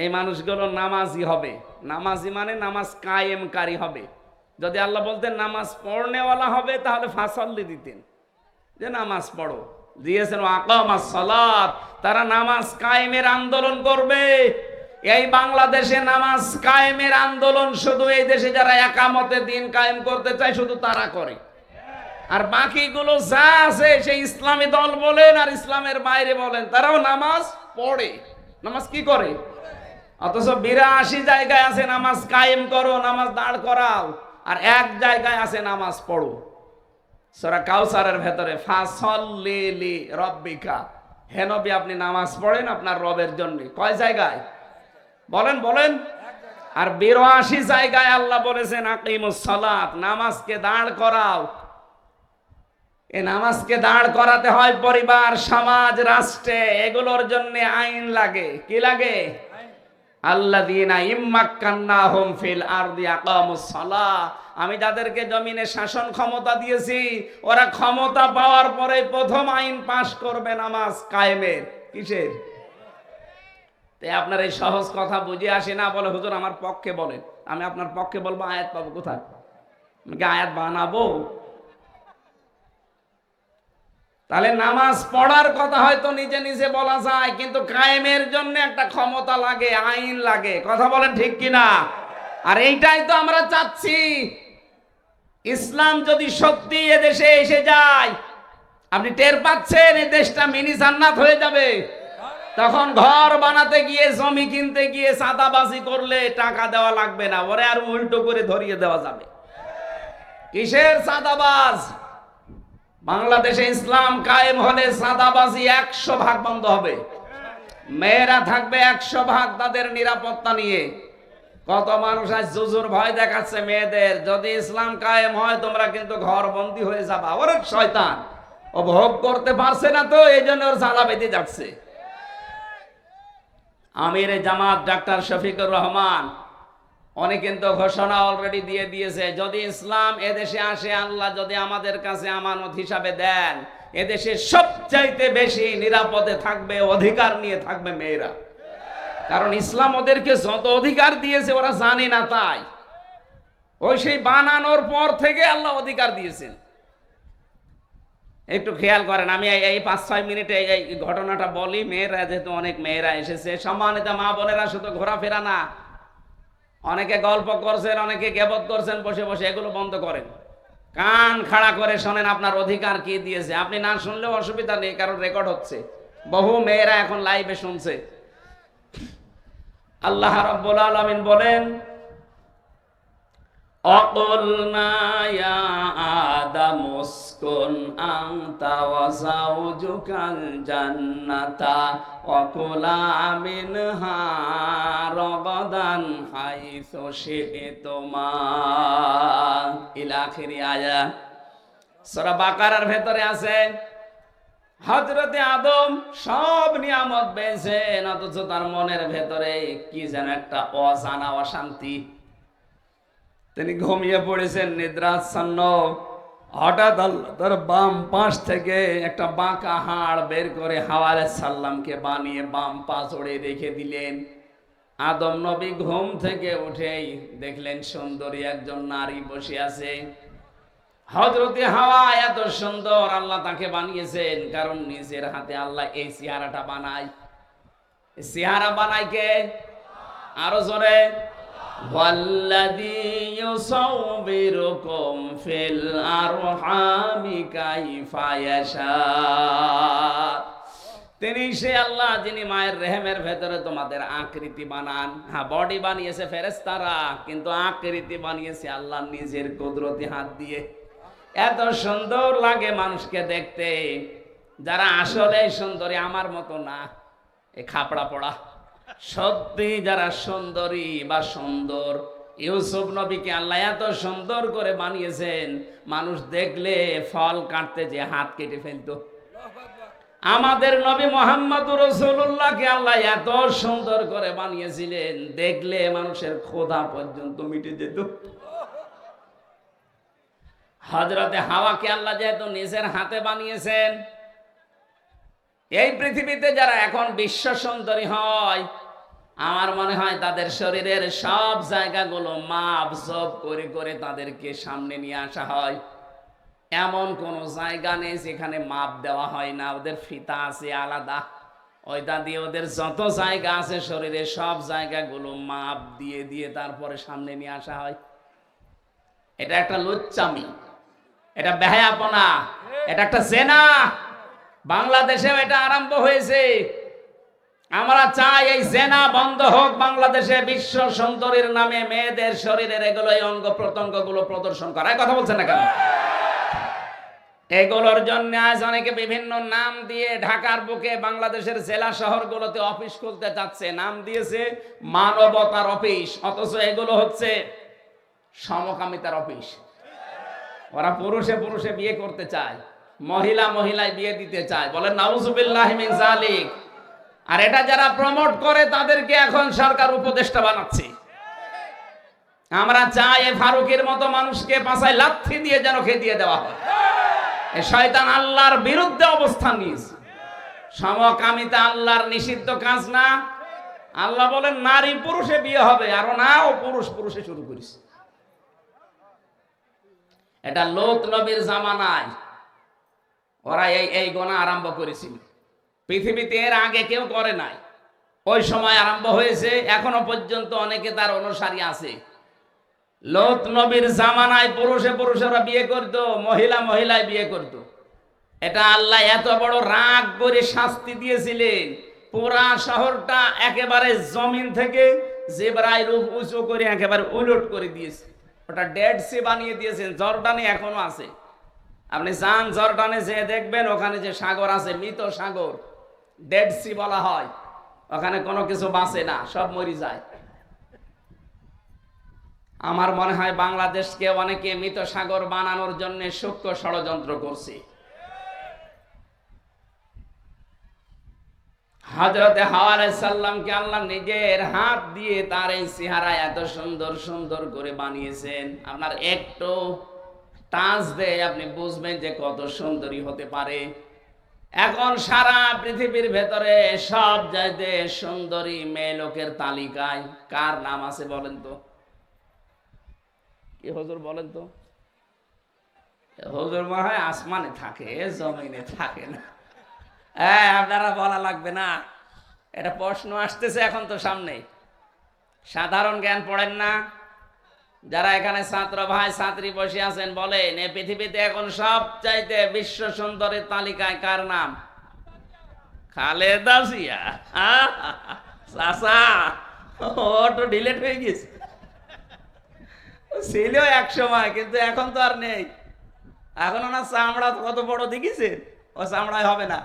এই মানুষগুলো নামাজি হবে। নামাজি মানে নামাজ কায়েমকারী হবে। যদি আল্লাহ বলতেন নামাজ পড়নেওয়ালা হবে, তাহলে ফাসল্লি দিতেন যে নামাজ পড়ো, দিয়েছেন আকামাস সালাত। তারা নামাজ কায়েমের আন্দোলন করবে। এই বাংলাদেশে নামাজ কায়েমের আন্দোলন শুধু এই দেশে যারা একামতে দিন কায়েম করতে চায়, শুধু তারা করে। আর বাকিগুলো যা আছে, সেই ইসলামী দল বলেন আর ইসলামের বাইরে বলেন, তারাও নামাজ পড়ে। নামাজ কি করে? অথচ 82 জায়গায় আছে নামাজ কায়েম করো, নামাজ দাঁড় করাও, আর 1 জায়গায় আছে নামাজ পড়ো। সূরা কাউসারের ভেতরে ফাসল্লি লি রাব্বিকা, হে নবী আপনি নামাজ পড়েন আপনার রবের জন্য। কয় জায়গায় বলেন বলেন? আর 82 জায়গায় আল্লাহ বলেছেন আকিমুস সালাত, নামাজকে দাঁড় করাও। এই নামাজকে দাঁড় করাতে হয় পরিবার, সমাজ, রাষ্ট্রে, এগুলোর জন্য আইন লাগে। কি লাগে? আল্লাযীনা ইম্মাক্কান্নাহুম ফিল আরদি আকামুস সালাহ, আমি যাদেরকে জমিনে শাসন ক্ষমতা দিয়েছি, ওরা ক্ষমতা পাওয়ার পরে প্রথম আইন পাশ করবে নামাজ কায়েমের। কিসের? আপনার এই সহজ কথা বুঝে আসে না, বলে হুজুর আমার পক্ষে বলেন। আমি আপনার পক্ষে বলবো, আয়াত পাবো কোথায়? আমাকে আয়াত বানাবো? তাহলে নামাজ পড়ার কথা হয়তো নিজে নিজে বলা যায়, কিন্তু কায়েমের জন্য একটা ক্ষমতা লাগে, আইন লাগে। কথা বলেন ঠিক কিনা? আর এইটাই তো আমরা চাচ্ছি। ইসলাম যদি সত্যি এদেশে এসে যায়, আপনি টের পাচ্ছেন এই দেশটা মিনি জান্নাত হয়ে যাবে। তখন ঘর বানাতে গিয়ে, জমি কিনতে গিয়ে চাঁদাবাজি করলে টাকা দেওয়া লাগবে না, ওরে আর উল্টো করে ধরিয়ে দেওয়া যাবে। কিসের চাঁদাবাজ? বাংলাদেশে ইসলাম কায়েম হলে চাঁদাবাজি 100% বন্ধ হবে। মেয়েরা থাকবে 100% তাদের নিরাপত্তা নিয়ে। কত মানুষ আজ জুজুর ভয় দেখাচ্ছে মেয়েদের, যদি ইসলাম কায়েম হয় তোমরা কিন্তু ঘর বন্দী হয়ে যাবা। ওরে শয়তান, ও ভোগ করতে পারছে না তো, এই জন্য ওর জ্বালা বেঁধে যাচ্ছে। আমিরে জামাত ডাক্তার শফিকুর রহমান উনি কিন্তু ঘোষণা অলরেডি দিয়ে দিয়েছে, যদি ইসলাম এদেশে আসে, আল্লাহ যদি আমাদের কাছে আমানত হিসাবে দেন, এদেশে সবচাইতে বেশি নিরাপদে থাকবে, অধিকার নিয়ে থাকবে মেয়েরা। কারণ ইসলাম ওদেরকে যত অধিকার দিয়েছে ওরা জানে না, তাই ওই সেই বানানোর পর থেকে আল্লাহ অধিকার দিয়েছেন। একটু খেয়াল করেন, আমি এই 5-6 মিনিটে এই ঘটনাটা বলি। মেয়েরা যেহেতু অনেক মেয়েরা এসেছে, সম্মানিত মা বোনেরা, শুধু ঘোরাফেরা না, অনেকে গল্প করছেন, অনেকে গেবত করছেন বসে বসে, এগুলো বন্ধ করেন। কান খাড়া করে শোনেন আপনার অধিকার কি দিয়েছে। আপনি না শুনলেও অসুবিধা নেই, কারণ রেকর্ড হচ্ছে। বহু মেয়েরা এখন লাইভে শুনছে। আল্লাহ রাব্বুল আলামিন বলেন, অকুলনা ইয়া আদামু উসকুন আনতা ওয়া যাওজুকাল জান্নাতা ওয়া কুলা মিনহা রাগাদান হাইসু শি'তুমা ইলা আখিরি আয়াত। সূরা বাকারার ভেতরে আছে হযরতে আদম সব নিয়ামত পেয়েছেন, অথচ তার মনের ভেতরে কি যেন একটা অজানা অশান্তি। তিনি ঘুমিয়ে পড়েছেন নিদ্রাচ্ছন্ন। হঠাৎ আল্লাহ তার বাম পাশ থেকে একটা বাঁকা হাড় বের করে হাওয়া আলাইহিস সালামকে বানিয়ে বাম পা জড়িয়ে রেখে দিলেন। আদম নবী ঘুম থেকে উঠেই দেখলেন সুন্দরী একজন নারী বসে আছে। হযরতে হাওয়া এত সুন্দর আল্লাহ তাকে বানিয়েছেন, কারণ নিজের হাতে আল্লাহ এই চেহারাটা বানায়। চেহারা বানায় কে? আরো জোরে, ওয়াল্লাযী ইউসাউবিরুকুম ফিল আরহামি কাইফা ইয়াশা। তিনি সে আল্লাহ যিনি মায়ের রেহেমের ভেতরে তোমাদের আকৃতি বানান। হ্যাঁ, বডি বানিয়েছে ফেরেশতারা, কিন্তু আকৃতি বানিয়েছে আল্লাহ নিজের কুদরতি হাত দিয়ে। এত সুন্দর লাগে মানুষকে দেখতে। যারা আসলে সুন্দরী, আমার মতো না এ খাপড়া পড়া, সত্যি যারা সুন্দরী বা সুন্দর, ইউসুফ নবীকে আল্লাহ এত সুন্দর করে বানিয়েছেন, মানুষ দেখলে ফল কাটতে যে হাত কেটে ফেলতো। আমাদের নবী মুহাম্মদুর রাসূলুল্লাহকে আল্লাহ এত সুন্দর করে বানিয়েছিলেন, দেখলে মানুষের ক্ষুধা পর্যন্ত মিটে যেত। হযরতে হাওয়াকে আল্লাহ যেহেতু নিজের হাতে বানিয়েছেন, এই পৃথিবীতে যারা এখন বিশ্ব সুন্দরী হয়, আমার মনে হয় তাদের শরীরের সব জায়গাগুলো মাপ জোপ করে করে তাদেরকে সামনে নিয়ে আসা হয়। এমন কোন জায়গা নেই যেখানে মাপ দেওয়া হয় না। ওদের ফিতা আছে আলাদা, ওইটা দিয়ে ওদের যত জায়গা আছে শরীরের সব জায়গাগুলো মাপ দিয়ে দিয়ে তারপরে সামনে নিয়ে আসা হয়। এটা একটা লুচ্চামি, এটা বেহায়াপনা, এটা একটা জেনা। বাংলাদেশেও এটা আরম্ভ হয়েছে। আমরা চাই এই জেনা বন্ধ হোক বাংলাদেশে। বিশ্ব সুন্দরীর নামে মেয়েদের শরীরের এগুলো এই অঙ্গ প্রত্যঙ্গ গুলো প্রদর্শন করা, কথা বলছেন না কেন? এগুলোর জন্য আজ অনেকে বিভিন্ন নাম দিয়ে ঢাকার বুকে বাংলাদেশের জেলা শহরগুলোতে অফিস খুলতে চাচ্ছে। নাম দিয়েছে মানবতার অফিস, অথচ এগুলো হচ্ছে সমকামিতার অফিস। ওরা পুরুষে পুরুষে বিয়ে করতে চায়, মহিলা মহিলায় বিয়ে দিতে চায়। বলেন নাউজুবিল্লাহি মিন যালিক। আর এটা যারা প্রমোট করে তাদেরকে এখন সরকার উপদেষ্টা বানাচ্ছে। আমরা চাই এই ফারুকের মতো মানুষকে পাছায় লাথি দিয়ে যেন খেদিয়ে দেওয়া হয়। এই শয়তান আল্লাহর বিরুদ্ধে অবস্থান নিয়েছে। সমকামিতা আল্লাহর নিষিদ্ধ কাজ না। আল্লাহ বলেন নারী পুরুষে বিয়ে হবে, আর না ও পুরুষ পুরুষে শুরু করিস। এটা লোত নবীর জামানায় ওরা এই গোনা আরম্ভ করেছিল। পৃথিবীতে এর আগে কেউ করে নাই। ওই সময় আরম্ভ হয়েছে, এখনো পর্যন্ত অনেকে তার অনুসারী আছে। লোত নবীর জামানায় পুরুষে পুরুষেরা বিয়ে করত, মহিলা মহিলায় বিয়ে করত। এটা আল্লাহ এত বড় রাগ করে শাস্তি দিয়েছিলেন, পুরা শহরটা একেবারে জমিন থেকে জেব্রাইল রূপ উঁচু করে একেবারে উলট করে দিয়েছে। ওটা ডেড সি বানিয়ে দিয়েছেন। জর্ডানে এখনো আছে। আপনি যান জর্ডানে যে দেখবেন, ওখানে যে সাগর আছে, মৃত সাগর, ডেড সি বলা হয়। ওখানে কোনো কিছু বাঁচে না, সব মরে যায়। আমার মনে হয় বাংলাদেশকে অনেকে মৃত সাগর বানানোর জন্য সূক্ষ্ম ষড়যন্ত্র করছে। হযরতে হাওয়া আলাইহিস সালামকে আল্লাহ নিজের হাত দিয়ে তার এই চেহারা এত সুন্দর সুন্দর করে বানিয়েছেন। আপনার একটু টাচ দিয়ে আপনি বুঝবেন যে কত সুন্দরী হতে পারে। এখন সারা পৃথিবীর ভেতরে সব জায়গায় সুন্দরী মেয়ে লোকের তালিকায় কার নাম আছে বলেন তো? কি হুজুর বলেন তো? হুজুর মনে হয় আসমানে থাকে, জমিনে থাকে না। হ্যাঁ, আপনারা বলা লাগবে না, এটা প্রশ্ন আসতেছে এখন তো সামনে। সাধারণ জ্ঞান পড়েন না? যারা এখানে ছাত্র ভাই ছাত্রী বসে আছেন, বলেন এই পৃথিবীতে এখন সবচাইতে বিশ্ব সুন্দরীর তালিকায় কার নাম? খালেদা জিয়া। চাচা, ও তো ডিলেট হয়ে গেছে, ছিল এক সময়, কিন্তু এখন তো আর নেই। এখন ওনার চামড়া কত বড় দেখিছে, ও চামড়ায় হবে না।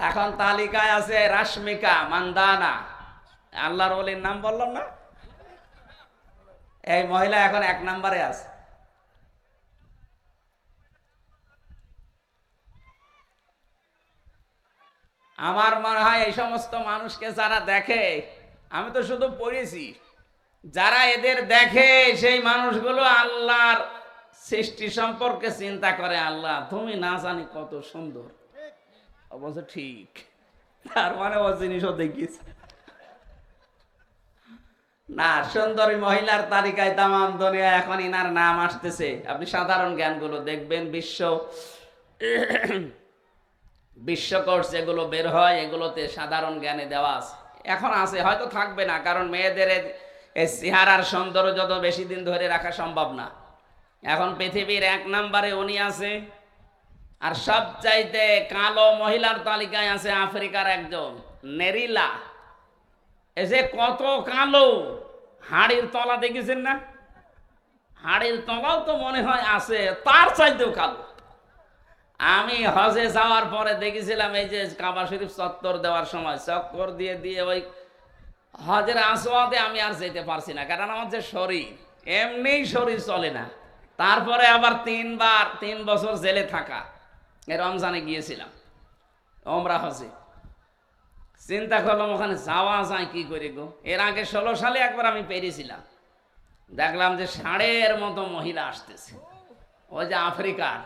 এখন তালিকায় আছে রাশমিকা মান্দানা। আল্লাহর ওলির নাম বললাম না, এই মহিলা এখন 1 নম্বরে আছে। আমার মনে হয় এই সমস্ত মানুষকে যারা দেখে, আমি তো শুধু পড়েছি, যারা এদের দেখে সেই মানুষগুলো আল্লাহর সৃষ্টি সম্পর্কে চিন্তা করে, আল্লাহ তুমি না জানি কত সুন্দর। অবশ্য ঠিক, তার মানে ও জিনিসও দেখিস না। সুন্দরী মহিলার তালিকায় তামাম দুনিয়া এখন ইনার নাম আসতেছে। আপনি সাধারণ জ্ঞানগুলো দেখবেন, বিশ্বকোষ যেগুলো বের হয় এগুলোতে সাধারণ জ্ঞানে দেওয়া আছে। এখন আছে, হয়তো থাকবে না, কারণ মেয়েদের এই চেহারার সৌন্দর্য যত বেশি দিন ধরে রাখা সম্ভব না। এখন পৃথিবীর 1 নম্বরে উনি আছে। আর সবচাইতে কালো মহিলার তালিকায় আছে আফ্রিকার একজন নেরিলা। এই যে কত কালো, হাড়ির তলা দেখেছেন না? হাড়ির তলাও তো মনে হয় আছে, তার চাইতেও কালো। আমি হজে যাওয়ার পরে দেখেছিলাম, এই যে কাবা শরীফ চত্বর দেওয়ার সময় চক্কর দিয়ে দিয়ে ওই হজের আসওয়াদে আমি আর যেতে পারছি না, কারণ আমার যে শরীর, এমনি শরীর চলে না। তারপরে আবার 3 বছর জেলে থাকা, রমজানে গিয়েছিলাম ওমরা হজে। চিন্তা করলাম ওখানে যাওয়া যায় কি করে গো। এর আগে 16 সালে একবার আমি পেরেছিলাম, দেখলাম যে ষাঁড়ের মতো মহিলা আসতেছে, ওই যে আফ্রিকার,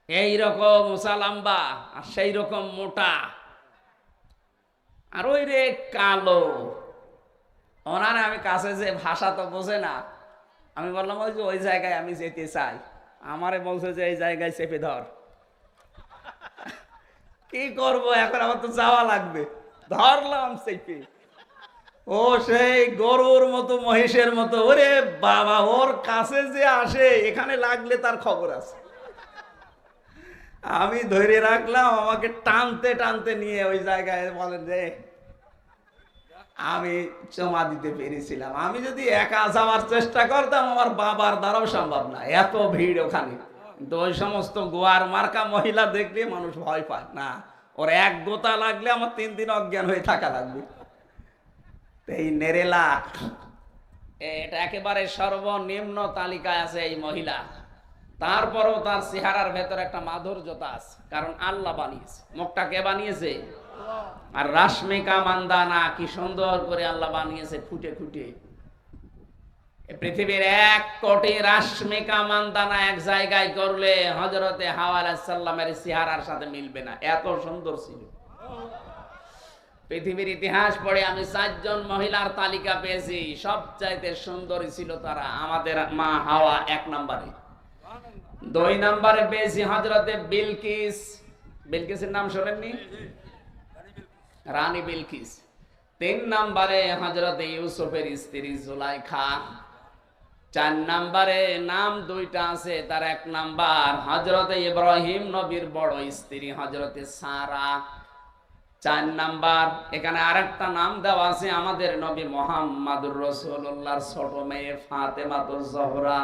এইরকম উঁচা লম্বা আর সেই রকম মোটা, আর ওই রে কালো। ওনারে আমি কাছে, যে ভাষা তো বোঝে না, আমি বললাম ওই যে ওই জায়গায় আমি যেতে চাই। আমারে বলছে যে এই জায়গায় চেপে ধর। কি করব এখন, আমার তো যাওয়া লাগবে। ধরলাম চেপে, ও সেই গরুর মতো মহিষের মতো। ওরে বাবা, ওর কাছে যে আসে এখানে লাগলে তার খবর আছে। আমি ধরে রাখলাম, আমাকে টানতে টানতে নিয়ে ওই জায়গায় বলেন যে আমি জমা দিতে পেরেছিলাম। আমি যদি একা যাওয়ার চেষ্টা করতাম, আমার বাবার দ্বারাও সম্ভব না, এত ভিড় ওখানে। কিন্তু ওই সমস্ত গোয়ার মার্কা মহিলা দেখলে মানুষ ভয় পায় না, ওর এক গোতা লাগলে আমার 3 দিন অজ্ঞান হয়ে থাকা লাগবে। এই নেরেলা, এটা একেবারে সর্বনিম্ন তালিকায় আছে এই মহিলা। তারপরও তার চেহারার ভেতর একটা মাধুর্যতা আছে, কারণ আল্লাহ বানিয়েছে। মুখটা কে বানিয়েছে? আর রাশমিকা মান্দানা, কি সুন্দর করে আল্লাহ বানিয়েছে ফুটে ফুটে। পৃথিবীর 1 কোটি রাশমিকা মান্দানা এক জায়গায় করলে হযরতে হাওয়া আলাইহিস সালামের চেহারার সাথে মিলবে না, এত সুন্দর ছিল। পৃথিবীর ইতিহাস পড়ে আমি 4 জন মহিলার তালিকা পেয়েছি, সবচাইতে সুন্দরী ছিল তারা। আমাদের মা হাওয়া 1 নম্বরে। 2 নম্বরে পেয়েছি হযরতে বিলকিস। বিলকিসের নাম শোনেননি? রানী বিলকিস। 3 নম্বরে হযরতে ইউসুফের স্ত্রী জুলাইখা। 4 নম্বরে নাম 2টা আছে, তার 1 নাম্বার হযরতে ইব্রাহিম নবীর বড় স্ত্রী হযরতে সারা। 4 নাম্বার এখানে আরেকটা নাম দেওয়া আছে আমাদের নবী মুহাম্মদুর রাসূলুল্লাহর ছোট মেয়ে ফাতেমাতুজ জোহরা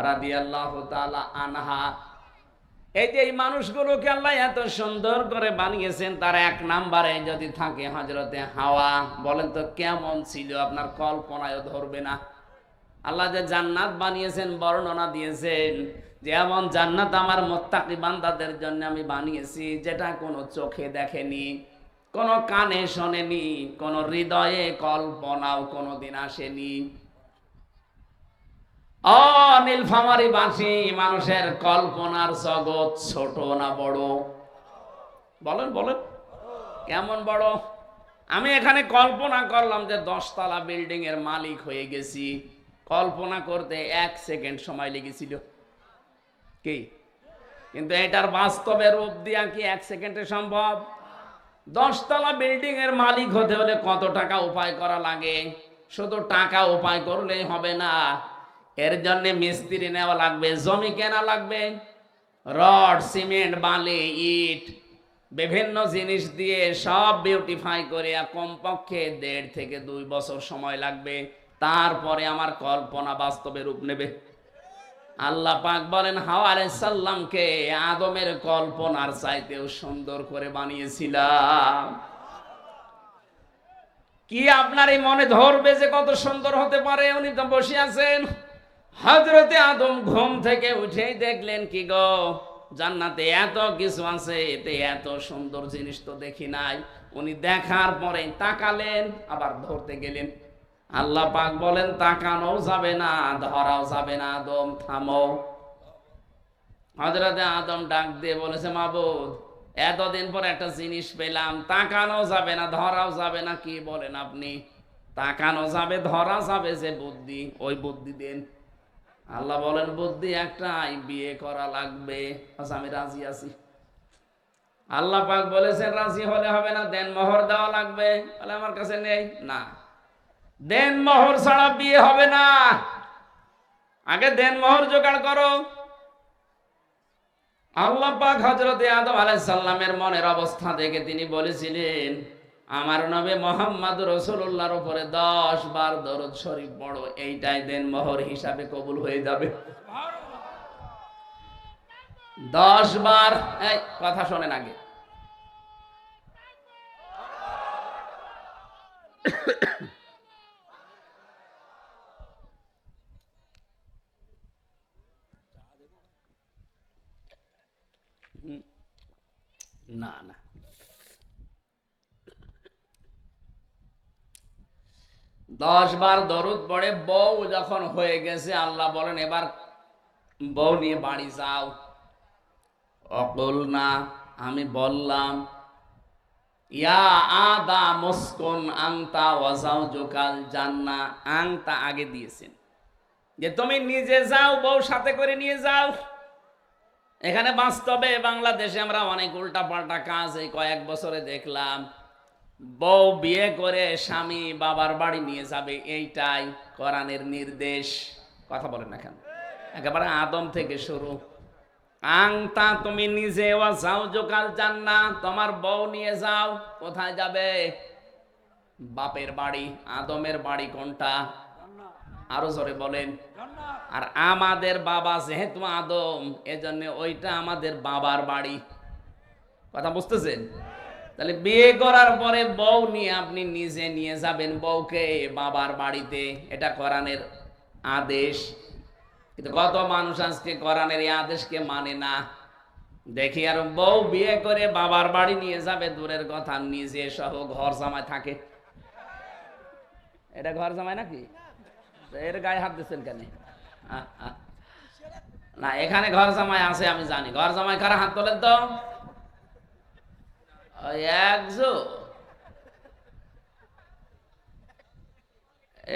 রাদিয়াল্লাহু তাআলা আনহা। এই যে এই মানুষগুলোকে আল্লাহ এত সুন্দর করে বানিয়েছেন, তার 1 নাম্বারে যদি থাকে হযরতে হাওয়া, বলেন তো কেমন ছিল? আপনার কল্পনায়ও ধরবে না। আল্লাহ যে জান্নাত বানিয়েছেন, বর্ণনা দিয়েছেন যে এমন জান্নাত আমার মুত্তাকি বান্দাদের জন্য আমি বানিয়েছি, যেটা কোনো চোখে দেখেনি, কোনো কানে শোনেনি, কোনো হৃদয়ে কল্পনাও কোনোদিন আসেনি। ও নীলফামারী বাসী, মানুষের কল্পনার জগৎ ছোট না বড়? বলেন বলেন, কেমন বড়? আমি এখানে কল্পনা করলাম যে 10 তলা বিল্ডিং এর মালিক হয়ে গেছি, কল্পনা করতে 1 সেকেন্ড সময় লেগেছিল কি, কিন্তু এটার বাস্তবে রূপ দিয়া কি 1 সেকেন্ডে সম্ভব? 10 তলা বিল্ডিং এর মালিক হতে হলে কত টাকা উপায় করা লাগে? শুধু টাকা উপায় করলেই হবে না, এর জন্য মিস্ত্রি নেওয়া লাগবে, জমি কেনা লাগবে, রড, সিমেন্ট, বালি, ইট, বিভিন্ন জিনিস দিয়ে সব বিউটিফাই করে কমপক্ষে 1.5 থেকে 2 বছর সময় লাগবে। তারপরে আমার কল্পনা বাস্তবে রূপ নেবে। আল্লাহ পাক বলেন হাওয়া আলাইহিস সালামকে আদমের কল্পনার চাইতেও সুন্দর করে বানিয়েছিলাম। কি আপনার এই মনে ধরবে যে কত সুন্দর হতে পারে? উনি তো বসে আছেন। হযরতে আদম ঘুম থেকে উঠেই দেখলেন কি গো, জান্নাতে এত কিছু আছে, এতে এত সুন্দর জিনিস তো দেখি নাই। উনি দেখার পরে তাকালেন, আবার ধরতে গেলেন। আল্লাহ পাক বলেন তাকানো যাবে না, ধরাও যাবে না, আদম থামো। হযরতে আদম ডাক দিয়ে বলেছে মাবুদ, এতদিন পর একটা জিনিস পেলাম, তাকানো যাবে না, ধরাও যাবে না, কি বলেন আপনি? তাকানো যাবে, ধরা যাবে, যে বুদ্ধি, ওই বুদ্ধি দেন। আল্লাহ বলেন বুদ্ধি একটাই, বিয়ে করা লাগবে। আচ্ছা আমি রাজি আছি। আল্লাহ পাক বলেছেন রাজি হলে হবে না, দেন মোহর দেওয়া লাগবে। বলে আমার কাছে নেই। না, দেন মোহর ছাড়া বিয়ে হবে না, আগে দেন মোহর জোগাড় করো। আল্লাহ পাক হযরতে আদম আলাইহিস সালামের মনের অবস্থা দেখে তিনি বলেছিলেন আমার নবী মুহাম্মদ রাসূলুল্লাহর উপরে 10 বার দরুদ শরীফ পড়ো, এইটাই দেন মোহর হিসাবে কবুল হয়ে যাবে। 10 বার। এই কথা শোনেন আগে। না না, 10 বার দরুদ পড়ে বউ যখন হয়ে গেছে, আল্লাহ বলেন এবার বউ নিয়ে বাড়ি যাও। অকুল না, আমি বললাম ইয়া আদম উসকুন আনতা ওয়া যাওজুকাল জান্নাহ, আনতা আগে দিয়েছেন যে তুমি নিজে যাও, বউ সাথে করে নিয়ে যাও। এখানে বাস্তবে বাংলাদেশে আমরা অনেক উল্টা পাল্টা কাজ এই কয়েক বছরে দেখলাম। বউ বিয়ে করে স্বামী বাবার বাড়ি নিয়ে যাবে, এইটাই কোরআনের নির্দেশ। কথা বলেন না কেন? একেবারে আদম থেকে শুরু। আংতা তুমি নিজে, ওয়া যাওজুকাল জান্নাহ, তোমার বউ নিয়ে যাও। কোথায় যাবে? বাপের বাড়ি। আদমের বাড়ি কোনটা? আরো জোরে বলেন। আর আমাদের বাবা যেহেতু আদম, এজন্য ওইটা আমাদের বাবার বাড়ি। কথা বুঝতেছেন? তাহলে বিয়ে করার পরে বউ নিয়ে আপনি নিজে নিয়ে যাবেন বউকে বাবার বাড়িতে, এটা কোরআনের আদেশ। কিন্তু কত মানুষ আজকে কোরআনের এই আদেশকে মানে না। দেখি আর বউ বিয়ে করে বাবার বাড়ি নিয়ে যাবে দূরের কথা, নিজে সহ ঘর জামায় থাকে। এটা ঘর জামাই নাকি? এর গায়ে হাত দিচ্ছেন কেন? না, এখানে ঘর জামাই আছে আমি জানি। ঘর জামাই কারা? হাত তোলেন তো।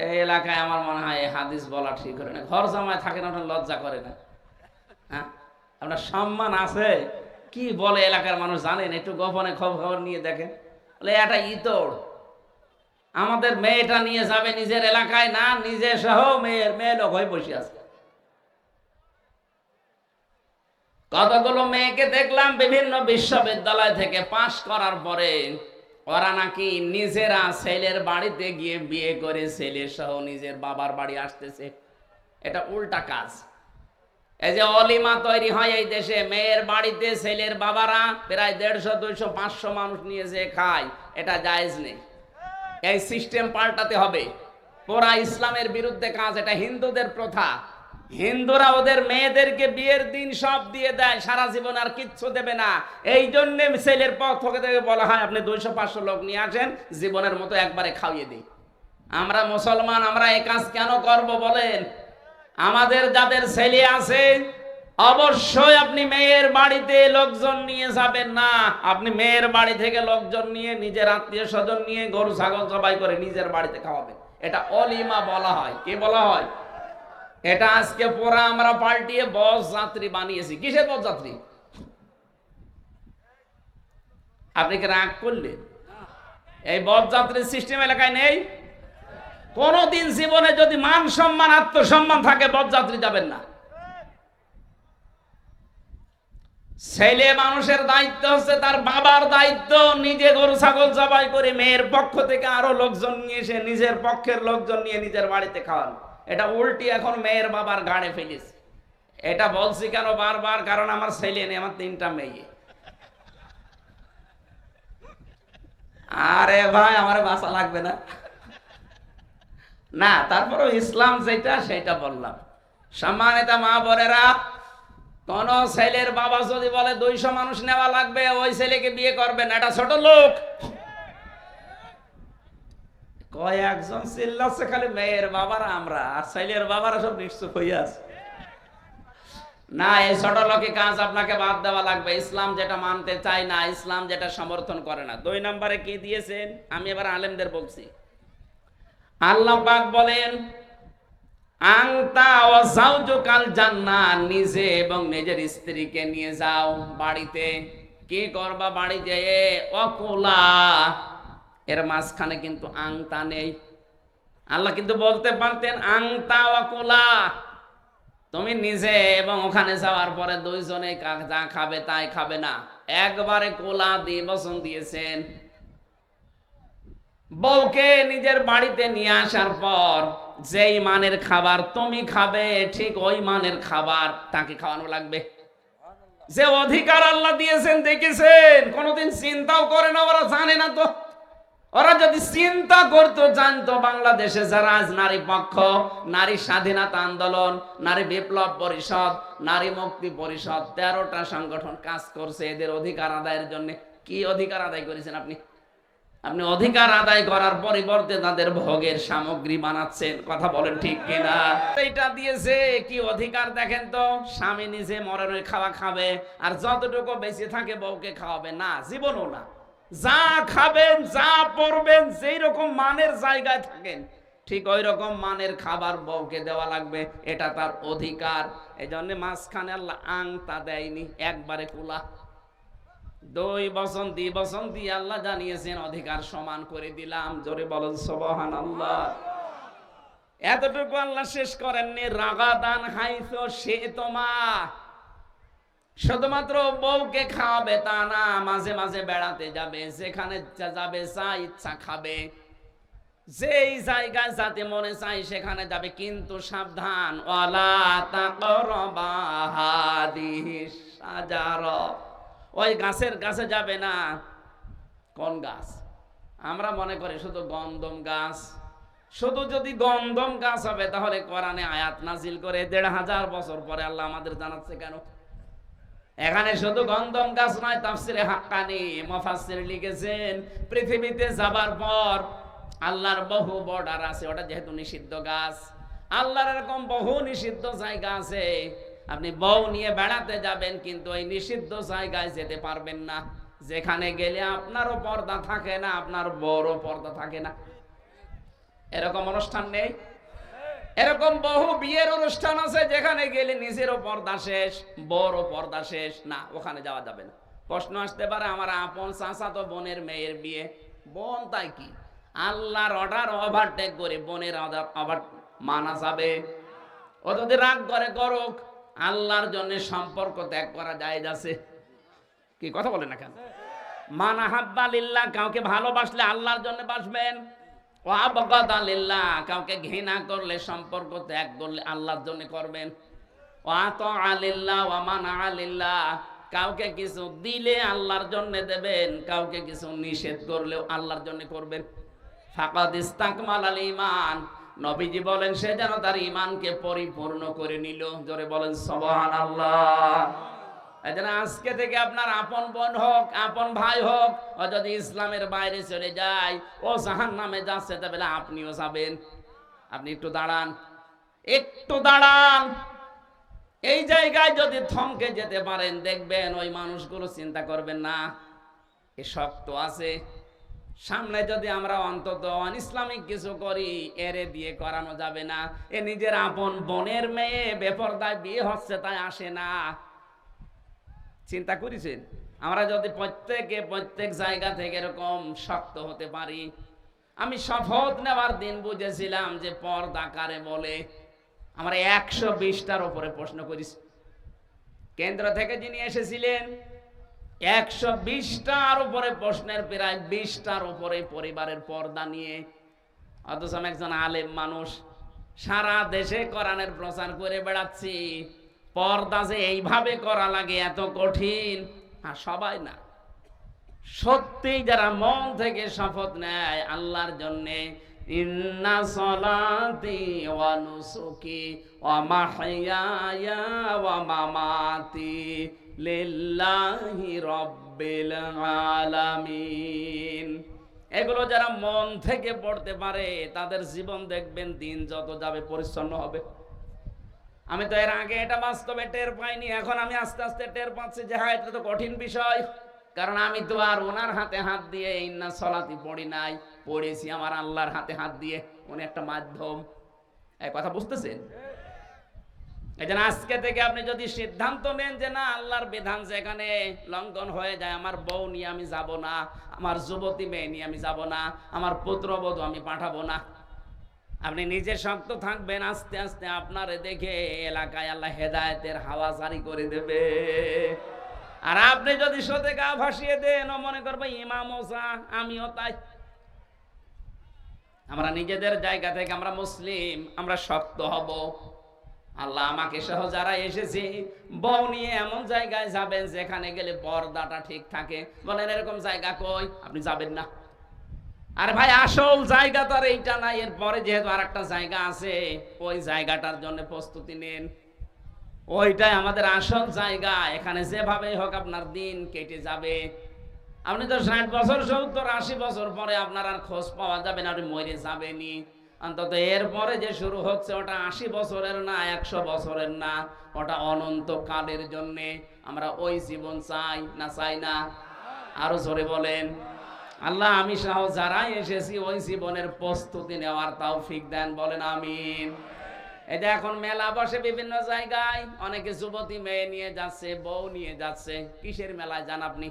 এই এলাকায় আমার মনে হয় হাদিস বলা ঠিক করে না। ঘর জামাই থাকে না, ওটা লজ্জা করে না? হ্যাঁ, আপনার সম্মান আছে? কি বলে এলাকার মানুষ জানেন? একটু গোপনে খবর নিয়ে দেখেন। বলে এটা ইতর, আমাদের মেয়েটা নিয়ে যাবে নিজের এলাকায় না, নিজে সহ মেয়ে লোক হয়ে বসে আছে। কতগুলো মেয়েকে দেখলাম বিভিন্ন বিশ্ববিদ্যালয় থেকে পাশ করার পরে ওরা নাকি নিজেরা ছেলের বাড়িতে গিয়ে বিয়ে করে ছেলে সহ নিজের বাবার বাড়ি আসতেছে। এটা উল্টা কাজ। এই যে অলিমা তৈরি হয় এই দেশে, মেয়ের বাড়িতে ছেলের বাবারা প্রায় 150, 200, 500 মানুষ নিয়ে যে খায়, এটা জায়েজ নেই। এই সিস্টেম পাল্টাতে হবে। পুরা ইসলামের বিরুদ্ধে কাজ। এটা হিন্দুদের প্রথা। হিন্দুরা ওদের মেয়েদেরকে বিয়ের দিন সব দিয়ে দেয়, সারা জীবন আর কিচ্ছু দেবে না। এই জন্য ছেলের পক্ষ থেকে বলা হয় আপনি 200-500 লোক নিয়ে আসেন, জীবনের মতো একবারে খাইয়ে দিই। আমরা মুসলমান, আমরা এই কাজ কেন করব বলেন? আমাদের যাদের ছেলে আছে অবশ্যই আপনি মেয়ের বাড়িতে লোকজন নিয়ে যাবেন না। আপনি মেয়ের বাড়ি থেকে লোকজন নিয়ে, নিজের আত্মীয় স্বজন নিয়ে গরু ছাগল জবাই করে নিজের বাড়িতে খাওয়াবেন। এটা অলিমা বলা হয়। কি বলা হয়? এটা আজকে পুরা আমরা পাল্টিয়ে বস যাত্রী বানিয়েছি। কিসের বস যাত্রী? আপনি কি রাগ করলেন? এই বস যাত্রীর সিস্টেম এলাকায় নেই। কোনদিন জীবনে যদি মান সম্মান আত্মসম্মান থাকে বস যাত্রী যাবেন না। ছেলে মানুষের দায়িত্ব হচ্ছে তার বাবার দায়িত্ব, নিজে গরু ছাগল জবাই করে মেয়ের পক্ষ থেকে আরো লোকজন নিয়ে এসে নিজের পক্ষের লোকজন নিয়ে নিজের বাড়িতে খাওয়ানো। এটা উল্টি এখন মেয়ের বাবার গাড়ে ফেলেছে। এটা বলছি কেন বারবার, কারণ আমার ছেলে নেই, আমার 3টা মেয়ে। আরে ভাই আমার বাঁচা লাগবে না না, তারপরও ইসলাম যেটা সেটা বললাম। সম্মানিত মা বোনেরা, কোন ছেলের বাবা যদি বলে 200 মানুষ নেওয়া লাগবে, ওই ছেলেকে বিয়ে করবেন, এটা ছোট লোক। কয়েকজন চিল্লাচ্ছে খালি মেয়ের বাবারা, আমরা আর ছেলের বাবারা সব নিশ্চুপ হয়ে আছে। না, এই ছোট লোকের কাজ আপনাকে বাদ দেওয়া লাগবে। ইসলাম যেটা মানতে চায় না, ইসলাম যেটা সমর্থন করে না। 2 নম্বরে কি দিয়েছেন? আমি এবার আলেমদের বলছি। আল্লাহ পাক বলেন আনতা ওয়া যাওজুকাল জান্নাহ, নিজে এবং নিজের স্ত্রীকে নিয়ে যাও বাড়িতে। কি করবা বাড়িতে? ওয়াকুলা, এর মাঝখানে কিন্তু আংতা নেই। আল্লাহ কিন্তু বলতে পারতেন আংতা ওয়াকুলা, তুমি নিজে এবং ওখানে যাওয়ার পরে 2 জনে যা খাবে তাই খাবে না, একবারে কোলা দিয়ে বচন দিয়েছেন। বউকে নিজের বাড়িতে নিয়ে আসার পর যেই মানের খাবার তুমি খাবে, ঠিক ওই মানের খাবার তাকে খাওয়ানো লাগবে। যে অধিকার আল্লাহ দিয়েছেন দেখেছেন, কোনোদিন চিন্তাও করে না, ওরা জানে না তো। ওরা যদি চিন্তা করতো, জানতো বাংলাদেশে যারা আজ নারী পক্ষ, নারী স্বাধীনতা আন্দোলন, নারী বিপ্লব পরিষদ, নারী মুক্তি পরিষদ, 13টা সংগঠন কাজ করছে এদের অধিকার আদায়ের জন্য। কি অধিকার আদায় করেছেন আপনি? আপনি অধিকার আদায় করার পরিবর্তে তাদের ভোগের সামগ্রী বানাচ্ছেন। কথা বলেন ঠিক কিনা? এইটা দিয়েছে কি অধিকার দেখেন তো? স্বামী নিজে মরণের খাওয়া খাবে, আর যতটুকু বেঁচে থাকে বউকে খাওয়াবে না, জীবনও না। যা খাবেন, যা পরবেন, যেই রকম মানের জায়গায় থাকেন ঠিক ওই রকম মানের খাবার বউকে দেওয়া লাগবে, এটা তার অধিকার। এই জন্য মাঝখানে আল্লাহ আংতা দেয়নি, একবারে কুলা। 2 বচন 2 বচন দিয়ে আল্লাহ জানিয়েছেন অধিকার সমান করে দিলাম। জোরে বলেন সুবহানাল্লাহ। এতটুকু আল্লাহ শেষ করেননি। রাগাদান হাইসো সে তোমা, শুধুমাত্র বউকে খাওয়াবে তা না, মাঝে মাঝে বেড়াতে যাবে, যেখানে যাবে যা ইচ্ছা খাবে, যেই জায়গায় যাতে মনে চাই সেখানে যাবে, কিন্তু সাবধান, ওয়ালা তাকরাবা হাদিস শাজারা, ওই গাছের কাছে যাবে না। কোন গাছ? আমরা মনে করি শুধু গন্ধম গাছ। শুধু যদি গন্ধম গাছ হবে তাহলে কোরআনে আয়াত নাজিল করে 1500 বছর পরে আল্লাহ আমাদের জানাচ্ছে কেন? এখানে শুধু গন্ধম গাছ নয়, তাফসিরে হাক্কানি মুফাসসির লিখেছেন পৃথিবীতে যাবার পর আল্লাহর বহু বর্ডার আছে, ওটা যেহেতু নিষিদ্ধ গাছ, আল্লাহর এরকম বহু নিষিদ্ধ জায়গা আছে। আপনি বউ নিয়ে বেড়াতে যাবেন কিন্তু ওই নিষিদ্ধ জায়গায় যেতে পারবেন না, যেখানে গেলে আপনারও পর্দা থাকে না, আপনার বড় পর্দা থাকে না। এরকম অনুষ্ঠান নেই? এরকম বহু বিয়ের অনুষ্ঠান আছে যেখানে গেলে নিজেরও পর্দা শেষ, বড় পর্দা শেষ, না ওখানে যাওয়া যাবে না। প্রশ্ন আসতে পারে আমার আপন চাচাতো বোনের মেয়ের বিয়ে, বোন তাই কি? আল্লাহর অর্ডার ওভারটেক করে বোনের অর্ডার মানা যাবে? ও যদি রাগ করে করুক, আল্লাহর জন্য সম্পর্ক ত্যাগ করা জায়েজ আছে। কি কথা বলে না কেন? মান আহাব্বা লিল্লাহ, কাউকে ভালোবাসলে আল্লাহর জন্য বাসবেন। ওয়া আবগাদা লিল্লাহ, কাউকে ঘৃণা করলে, সম্পর্ক ত্যাগ করলে আল্লাহর জন্য করবেন। ওয়া তাআ লিল্লাহ ওয়া মানা লিল্লাহ, কাউকে কিছু দিলে আল্লাহর জন্য দেবেন, কাউকে কিছু নিষেধ করলেও আল্লাহর জন্য করবেন। ফাকাদ ইস্তাকমালাল ঈমান, নবীজি বলেন সে যেন তার ঈমানকে পরিপূর্ণ করে নিল। জোরে বলেন সুবহানাল্লাহ। এজন্য আজকে থেকে আপনার আপন বোন হোক, আপন ভাই হোক, ও যদি ইসলামের বাইরে চলে যায়, ও জাহান্নামে যাচ্ছে, তবে আপনিও যাবেন। আপনি একটু দাঁড়ান, একটু দাঁড়ান। এই জায়গায় যদি থমকে যেতে পারেন, দেখবেন ওই মানুষগুলো চিন্তা করবেন না এ শক্ত আছে, সামনে যদি আমরা অন্তত ইসলামিক কিছু করি, এরে দিয়ে করানো যাবে না। এ নিজের আপন বোনের মেয়ে বেপরদায় বিয়ে হচ্ছে, তাই আসে না। চিন্তা করেছেন? আমরা যদি প্রত্যেক জায়গা থেকে এরকম শক্ত হতে পারি। আমি শপথ নেওয়ার দিন বুঝেছিলাম যে পর্দা কারে বলে। আমরা 120টার উপরে প্রশ্ন করেছি। কেন্দ্র থেকে যিনি এসেছিলেন 120টার উপরে প্রশ্নের প্রায় 20টার উপরে পরিবারের পর্দা নিয়ে। অথচ আমি একজন আলেম মানুষ, সারা দেশে কোরআনের প্রচার করে বেড়াচ্ছি। পর্দা যে এইভাবে করা লাগে এত কঠিন, আর সবাই না। সত্যি যারা মন থেকে শপথ নেয় আল্লাহর জন্যে, ইন্না সলাতি ওয়া নুসুকি ওয়া মাহইয়ায়া ওয়া মামাতি লিল্লাহি রাব্বিল আলামিন, এগুলো যারা মন থেকে পড়তে পারে তাদের জীবন দেখবেন দিন যত যাবে পরিচ্ছন্ন হবে। আমি তো এর আগে এটা বাস্তবে টের পাইনি, এখন আমি আস্তে আস্তে টের পাচ্ছি যে হ্যাঁ, এটা তো কঠিন বিষয়। কারণ আমি তো আর ওনার হাতে হাত দিয়ে ইন্না সলাতি পড়ি নাই, পড়েছি আমার আল্লাহর হাতে হাত দিয়ে। উনি একটা মাধ্যম। এই কথা বুঝতেছেন? এই জন্য আজকে থেকে আপনি যদি সিদ্ধান্ত নেন যে না, আল্লাহর বিধান যেখানে লঙ্ঘন হয়ে যায়, আমার বউ নিয়ে আমি যাব না, আমার যুবতী মেয়ে নিয়ে আমি যাব না, আমার পুত্রবধূ আমি পাঠাবো না, আপনি নিজে শক্ত থাকবেন, আস্তে আস্তে আপনারে দেখে এলাকায় আল্লাহ হেদায়েতের হাওয়া জারি করে দেবে। আর আপনি যদি সোতে গা ভাসিয়ে দেন ও মনে করবে ইমাম ওসা, আমিও তাই। আমরা নিজেদের জায়গা থেকে আমরা মুসলিম, আমরা শক্ত হব। আল্লাহ আমাকে সহ যারা এসেছি, বউ নিয়ে এমন জায়গায় যাবেন যেখানে গেলে পর্দাটা ঠিক থাকে। বলেন এরকম জায়গা কই? আপনি যাবেন না। আর ভাই আসল জায়গা তো আর এইটা না, এরপরে যেহেতু আর একটা জায়গা আছে, ওই জায়গাটার জন্য প্রস্তুতি নেন। ওইটাই আমাদের আসল জায়গা। এখানে যেভাবে হোক আপনার দিন কেটে যাবে। আপনি তো 60 বছর 70 80 বছর পরে আপনার আর খোঁজ পাওয়া যাবে না, আপনি মরে যাবেনি। অন্তত এরপরে যে শুরু হচ্ছে ওটা 80 বছরের না, 100 বছরের না, ওটা অনন্তকালের জন্যে। আমরা ওই জীবন চাই না চাই না? আরো জোরে বলেন। আল্লাহ আমি সহ যারা এসেছি ওই জীবনের প্রস্তুতি নেওয়ার তৌফিক দেন, বলেন আমিন। এই যে এখন মেলা বসে বিভিন্ন জায়গায়, অনেকে যুবতী মেয়ে নিয়ে যাচ্ছে, বউ নিয়ে যাচ্ছে। কিসের মেলায় যান আপনি?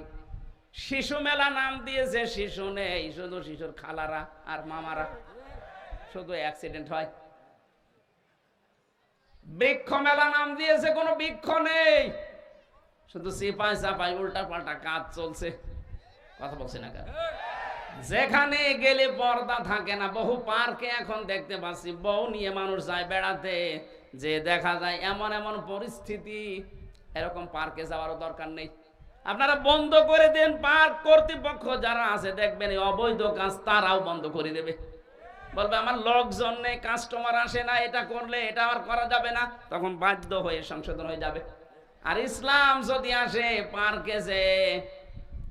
শিশু মেলা নাম দিয়েছে, শিশু নেই, শুধু শিশুর খালারা আর মামারা, শুধু অ্যাক্সিডেন্ট হয়। বৃক্ষ মেলা নাম দিয়েছে, কোনো বৃক্ষ নেই, শুধু সিপাই চাপাই উল্টা পাল্টা কাজ চলছে। কথা বলছে না কেন? যেখানে গেলে পর্দা থাকে না। বহু পার্কে এখন দেখতে পাচ্ছি বউ নিয়ে মানুষ যায় বেড়াতে, যে দেখা যায় এমন এমন পরিস্থিতি, এরকম পার্কে যাওয়ারও দরকার নেই। আপনারা বন্ধ করে দেন, পার্ক কর্তৃপক্ষ যারা আছে দেখবেন এই অবৈধ কাজ তারাও বন্ধ করে দেবে। বলবে আমার লোকজন নেই, কাস্টমার আসে না, এটা করলে এটা আর করা যাবে না, তখন বাধ্য হয়ে সংশোধন হয়ে যাবে। আর ইসলাম যদি আসে, পার্কে যে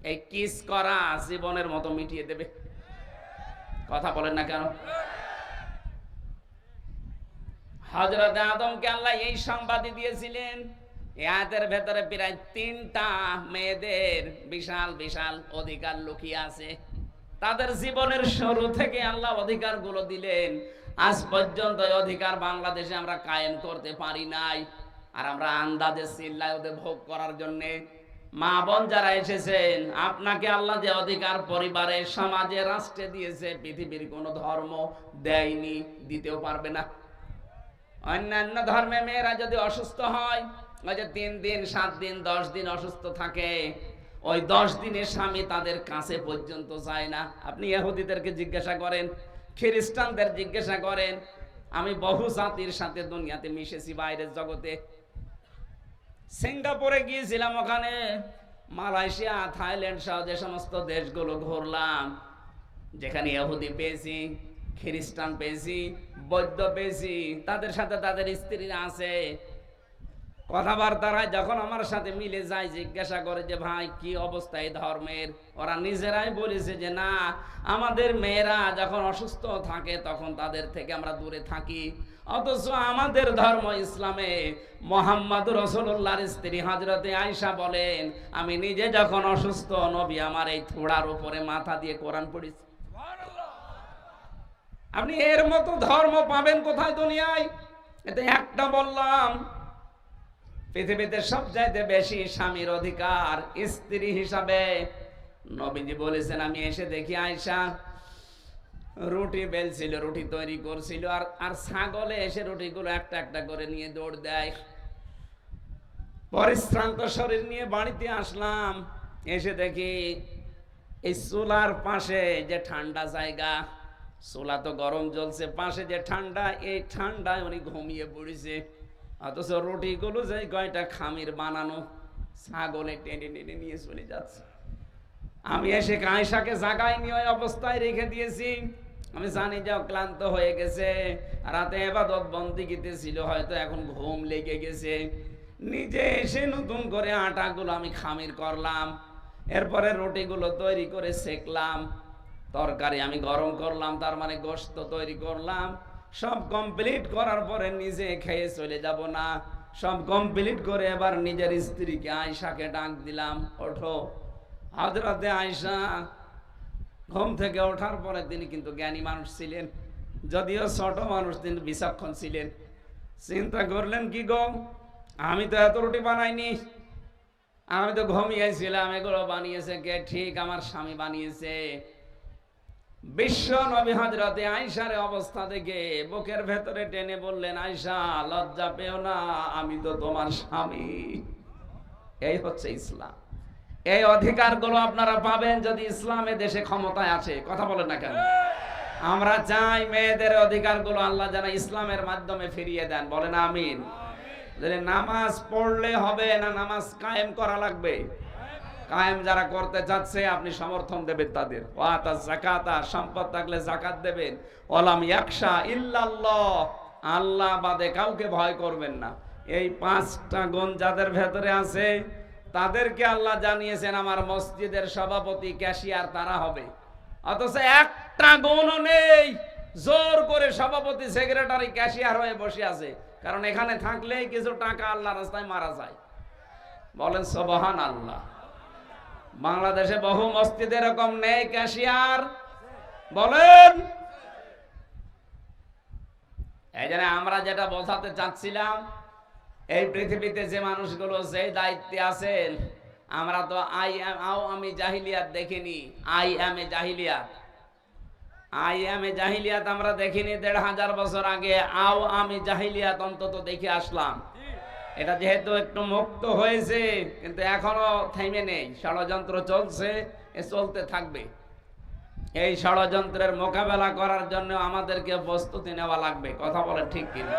এই কিস করা জীবনের মতো মিটিয়ে দেবে। কথা বলেন না কেন? হযরত আদমকে আল্লাহ এই সংবাদই দিয়েছিলেন। এই আয়াতের ভেতরে প্রায় 3টা মেয়েদের বিশাল বিশাল অধিকার লুকিয়ে আছে। তাদের জীবনের শুরু থেকে আল্লাহ অধিকারগুলো দিলেন। আজ পর্যন্ত এই অধিকার বাংলাদেশে আমরা কায়েম করতে পারি নাই। আর আমরা আন্দাজে চিল্লায় ওদের ভোগ করার জন্যে। মা বোন যারা এসেছেন, আপনাকে আল্লাহ যে অধিকার পরিবারে, সমাজে, রাষ্ট্রে দিয়েছে, পৃথিবীর কোনো ধর্ম দেয়নি, দিতেও পারবে না। অন্যান্য ধর্মে মেয়েরা যদি অসুস্থ হয়, ওই যে 3 দিন 7 দিন 10 দিন অসুস্থ থাকে, ওই 10 দিনের স্বামী তাদের কাছে পর্যন্ত যায় না। আপনি ইহুদিদেরকে জিজ্ঞাসা করেন, খ্রিস্টানদের জিজ্ঞাসা করেন। আমি বহু জাতির সাথে দুনিয়াতে মিশেছি, বাইরের জগতে। সিঙ্গাপুরে গিয়েছিলাম, ওখানে মালয়েশিয়া, থাইল্যান্ড সহ যে সমস্ত দেশগুলো ঘুরলাম, যেখানে ইহুদি পেয়েছি, খ্রিস্টান পেয়েছি, বৌদ্ধ পেয়েছি, তাদের সাথে তাদের স্ত্রীরা আছে। কথাবার্তায় যখন আমার সাথে মিলে যায়, জিজ্ঞাসা করে যে ভাই কি অবস্থা এই ধর্মের, ওরা নিজেরাই বলেছে যে না, আমাদের মেয়েরা যখন অসুস্থ থাকে তখন তাদের থেকে আমরা দূরে থাকি। অথচ আমাদের ধর্ম ইসলামে মুহাম্মদ রাসূলুল্লাহর স্ত্রী হযরতে আয়েশা বলেন, আমি নিজে যখন অসুস্থ, নবী আমার এই থোড়ার উপরে মাথা দিয়ে কোরআন পড়েছি। আপনি এর মতো ধর্ম পাবেন কোথায় দুনিয়ায়? এতে একটা বললাম, পৃথিবীতে সবচাইতে বেশি স্বামীর অধিকার স্ত্রী হিসাবে। নবীজি বলেছেন, আমি এসে দেখি আয়েশা রুটি বেলছিল, রুটি তৈরি করছিল, আর ছাগলে এসে রুটিগুলো একটা একটা করে নিয়ে দৌড় দেয়। পরিশ্রান্ত শরীর নিয়ে বাড়িতে আসলাম, এসে দেখি এই চুলার পাশে যে ঠান্ডা জায়গা, চুলা তো গরম জ্বলছে, পাশে যে ঠান্ডা, এই ঠান্ডায় উনি ঘুমিয়ে পড়েছে। অথচ রুটিগুলো যে কয়টা খামির বানানো, ছাগলে টেনে টেনে নিয়ে চলে যাচ্ছে। আমি এসে আয়েশাকে জাগায় নিয়ে ওই অবস্থায় রেখে দিয়েছি। আমি জানি যে ক্লান্ত হয়ে গেছে, রাতে ইবাদত বন্দেগীতে ছিল, হয়তো এখন ঘুম লেগে গেছে। নিজে এসে নতুন করে আটাগুলো আমি খামির করলাম, এরপরে রুটিগুলো তৈরি করে সেকলাম, তরকারি আমি গরম করলাম, তার মানে গোশত তৈরি করলাম। সব কমপ্লিট করার পরে নিজে খেয়ে চলে যাব না, সব কমপ্লিট করে এবার নিজের স্ত্রীকে আয়েশাকে ডাক দিলাম, ওঠো। হযরতে আয়েশা ঘুম থেকে ওঠার পরে, তিনি কিন্তু জ্ঞানী মানুষ ছিলেন, যদিও ছোট মানুষ, তিনি বিচক্ষণ ছিলেন। চিন্তা করলেন, কি গো, আমি তো এত রুটি বানাইনি, আমি তো ঘুমিয়েছিলাম, এগুলো বানিয়েছে কে? ঠিক আমার স্বামী বানিয়েছে। বিশ্ব নবী হযরতে আয়েশার অবস্থা দেখে বুকের ভেতরে টেনে বললেন, আয়েশা লজ্জা পেও না, আমি তো তোমার স্বামী। এই হচ্ছে ইসলাম। এই অধিকারগুলো আপনারা পাবেন যদি ইসলামে দেশে ক্ষমতায় আছে। কথা বলেন না কেন? আমরা চাই মেয়েদের অধিকারগুলো আল্লাহ যেন ইসলামের মাধ্যমে ফিরিয়ে দেন। বলেন আমিন। নামাজ পড়লে হবে না, নামাজ কায়েম করা লাগবে। কায়েম যারা করতে যাচ্ছে আপনি সমর্থন দেবেন তাদের। ওয়াতা যাকাতা, সম্পদ থাকলে যাকাত দেবেন। ওয়ালাম ইয়াখশা ইল্লাল্লাহ, আল্লাহ বাদে কাউকে ভয় করবেন না। এই পাঁচটা গুণ যাদের ভেতরে আছে তাদেরকে আল্লাহ জানিয়েছেন আমার মসজিদের সভাপতি, ক্যাশিয়ার তারা হবে। অথচ একটা গুণও নেই, জোর করে সভাপতি, সেক্রেটারি, ক্যাশিয়ার হয়ে বসে আছে। কারণ এখানে থাকলেই কিছু টাকা আল্লাহ রাস্তায় মারা যায়। বলেন সুবহানাল্লাহ। বাংলাদেশে বহু মসজিদ এরকম নেই ক্যাশিয়ার, বলেন। এই জন্য আমরা যেটা বোঝাতে চাচ্ছিলাম, এই পৃথিবীতে যে মানুষগুলো যে দায়িত্বে আছেন, আমরা তো আমি জাহিলিয়াত দেখিনি। আমি জাহিলিয়াত আমরা দেখিনি 1500 বছর আগে। আমি জাহিলিয়াত অন্তত দেখে আসলাম। এটা যেহেতু একটু মুক্ত হয়েছে, কিন্তু এখনো থেমে নেই, ষড়যন্ত্র চলছে, চলতে থাকবে। এই ষড়যন্ত্রের মোকাবেলা করার জন্য আমাদেরকে প্রস্তুতি নেওয়া লাগবে। কথা বলে ঠিক কিনা?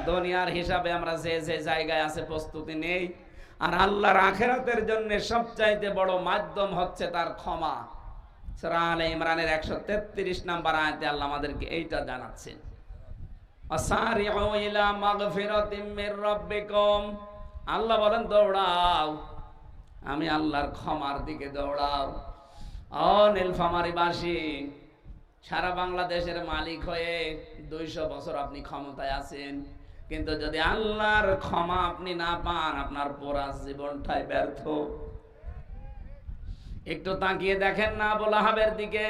দুনিয়ার হিসাবে আমরা যে যে জায়গায় আছে প্রস্তুতি নেই, আর আল্লাহর আখিরাতের জন্য সবচাইতে বড় মাধ্যম হচ্ছে তার ক্ষমা। সূরা আলে ইমরানের 133 নম্বর আয়াতে আল্লাহ আমাদেরকে এইটা জানাচ্ছেন, আসারিউ ইলা মাগফিরাতিম মির রাব্বিকুম। আল্লাহ বলেন দৌড়াও, আমি আল্লাহর ক্ষমার দিকে দৌড়াও। ও নীলফামারীবাসী, সারা বাংলাদেশের মালিক হয়ে 200 বছর আপনি ক্ষমতায় আছেন, কিন্তু যদি আল্লাহর ক্ষমা আপনি না পান, আপনার পুরা জীবনটাই ব্যর্থ। একটু তাকিয়ে দেখেন না আবু লাহাবের দিকে।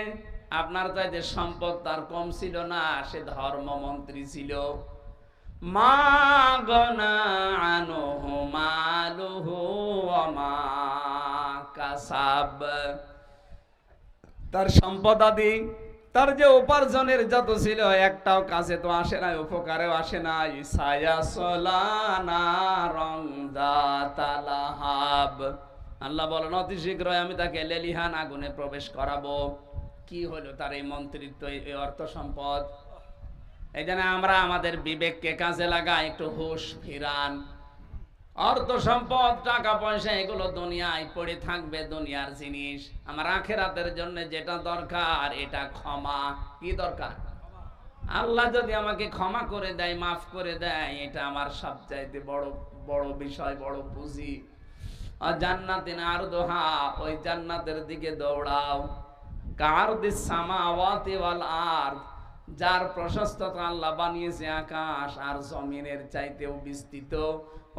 আপনার চাইতে সম্পদ তার কম ছিল না, সে ধর্মমন্ত্রী ছিল। মা গনা আনহু মালুহু ওয়া মা কাসাব, তার সম্পদ আদি, তার যে উপার্জনের যত ছিল, একটাও কাজে তো আসে নাই, উপকারেও আসে নাই। সায়াসলানা রংদাতালাহাব, আল্লাহ বলেন অতি শীঘ্রই আমি তাকে লেলিহান আগুনে প্রবেশ করাবো। কি হলো তার এই মন্ত্রিত্ব, এই অর্থ সম্পদ? এই জন্য আমরা আমাদের বিবেককে কাজে লাগাই, একটু হুঁশ ফিরান। অর্থ সম্পদ, টাকা পয়সা, এগুলো দুনিয়ায় পড়ে থাকবে, দুনিয়ার জিনিস। আমার আখিরাতের জন্য যেটা দরকার, এটা ক্ষমা। কি দরকার? আল্লাহ যদি আমাকে ক্ষমা করে দেয়, মাফ করে দেয়, এটা আমার সবচাইতে বড় বড় বিষয়, বড় পুঁজি। আর জান্নাতিন আরদুহা, ওই জান্নাতের দিকে দৌড়াও। কারদিস সামাওয়াতি ওয়াল আরদ, যার প্রশস্ততা আল্লাহ বানিয়েছে আকাশ আর জমিনের চাইতেও বিস্তৃত।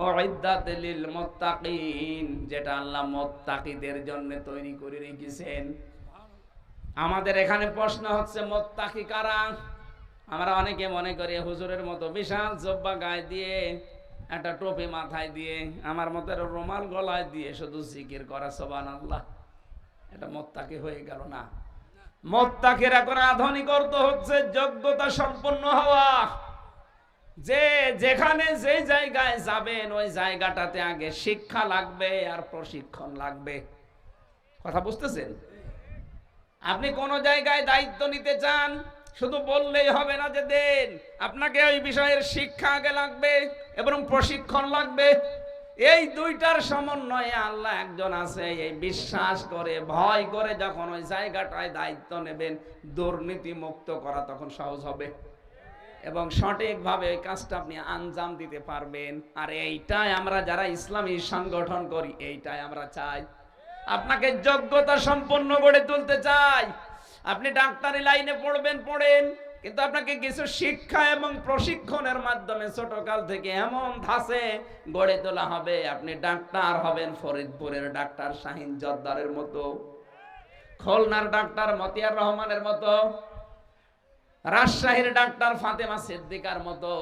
উইদ্দাত লিল মুত্তাকিন, যেটা আল্লাহ মুত্তাকিদের জন্য তৈরি করে রেখেছেন। আমাদের এখানে প্রশ্ন হচ্ছে মুত্তাকি কারা? আমরা অনেকে মনে করি হুজুরের মতো বিশাল জব্বা গায়ে দিয়ে, একটা টুপি মাথায় দিয়ে, আমার মতো রুমাল গলায় দিয়ে শুধু জিকির করা, সুবহানাল্লাহ, এটা মোত্তাকি হয়ে গেল না। মোত্তাকির এখন আধুনিক অর্থ হচ্ছে যোগ্যতা সম্পন্ন হওয়া। যে যেখানে যে জায়গায় যাবেন ওই জায়গাটাতে আগে শিক্ষা লাগবে আর প্রশিক্ষণ লাগবে। কথা বুঝতেছেন? আপনি কোন জায়গায় দায়িত্ব নিতে চান, শুধু বললেই হবে না যে দেন, আপনাকে ওই বিষয়ের শিক্ষা আগে লাগবে এবং প্রশিক্ষণ লাগবে। এই দুইটার সমন্বয়ে আল্লাহ একজন আছে, এই বিশ্বাস করে ভয় করে যখন ওই জায়গাটায় দায়িত্ব নেবেন, দুর্নীতি মুক্ত করা তখন সহজ হবে এবং সঠিকভাবে ওই কাজটা আপনি আঞ্জাম দিতে পারবেন। আর এইটাই আমরা যারা ইসলামী সংগঠন করি, এইটাই আমরা চাই। আপনাকে যোগ্যতা সম্পন্ন গড়ে তুলতে চাই। আপনি ডাক্তারি লাইনে পড়বেন, পড়েন, কিন্তু আপনাকে কিছু শিক্ষা এবং প্রশিক্ষণের মাধ্যমে ছোটকাল থেকে এমন ধাঁচে গড়ে তোলা হবে, আপনি ডাক্তার হবেন ফরিদপুরের ডাক্তার শাহিন জর্দারের মতো, খুলনার ডাক্তার মতিয়ার রহমানের মতো, রাজশাহীর ডাক্তার ফাতেমা সিদ্দিকার মতো।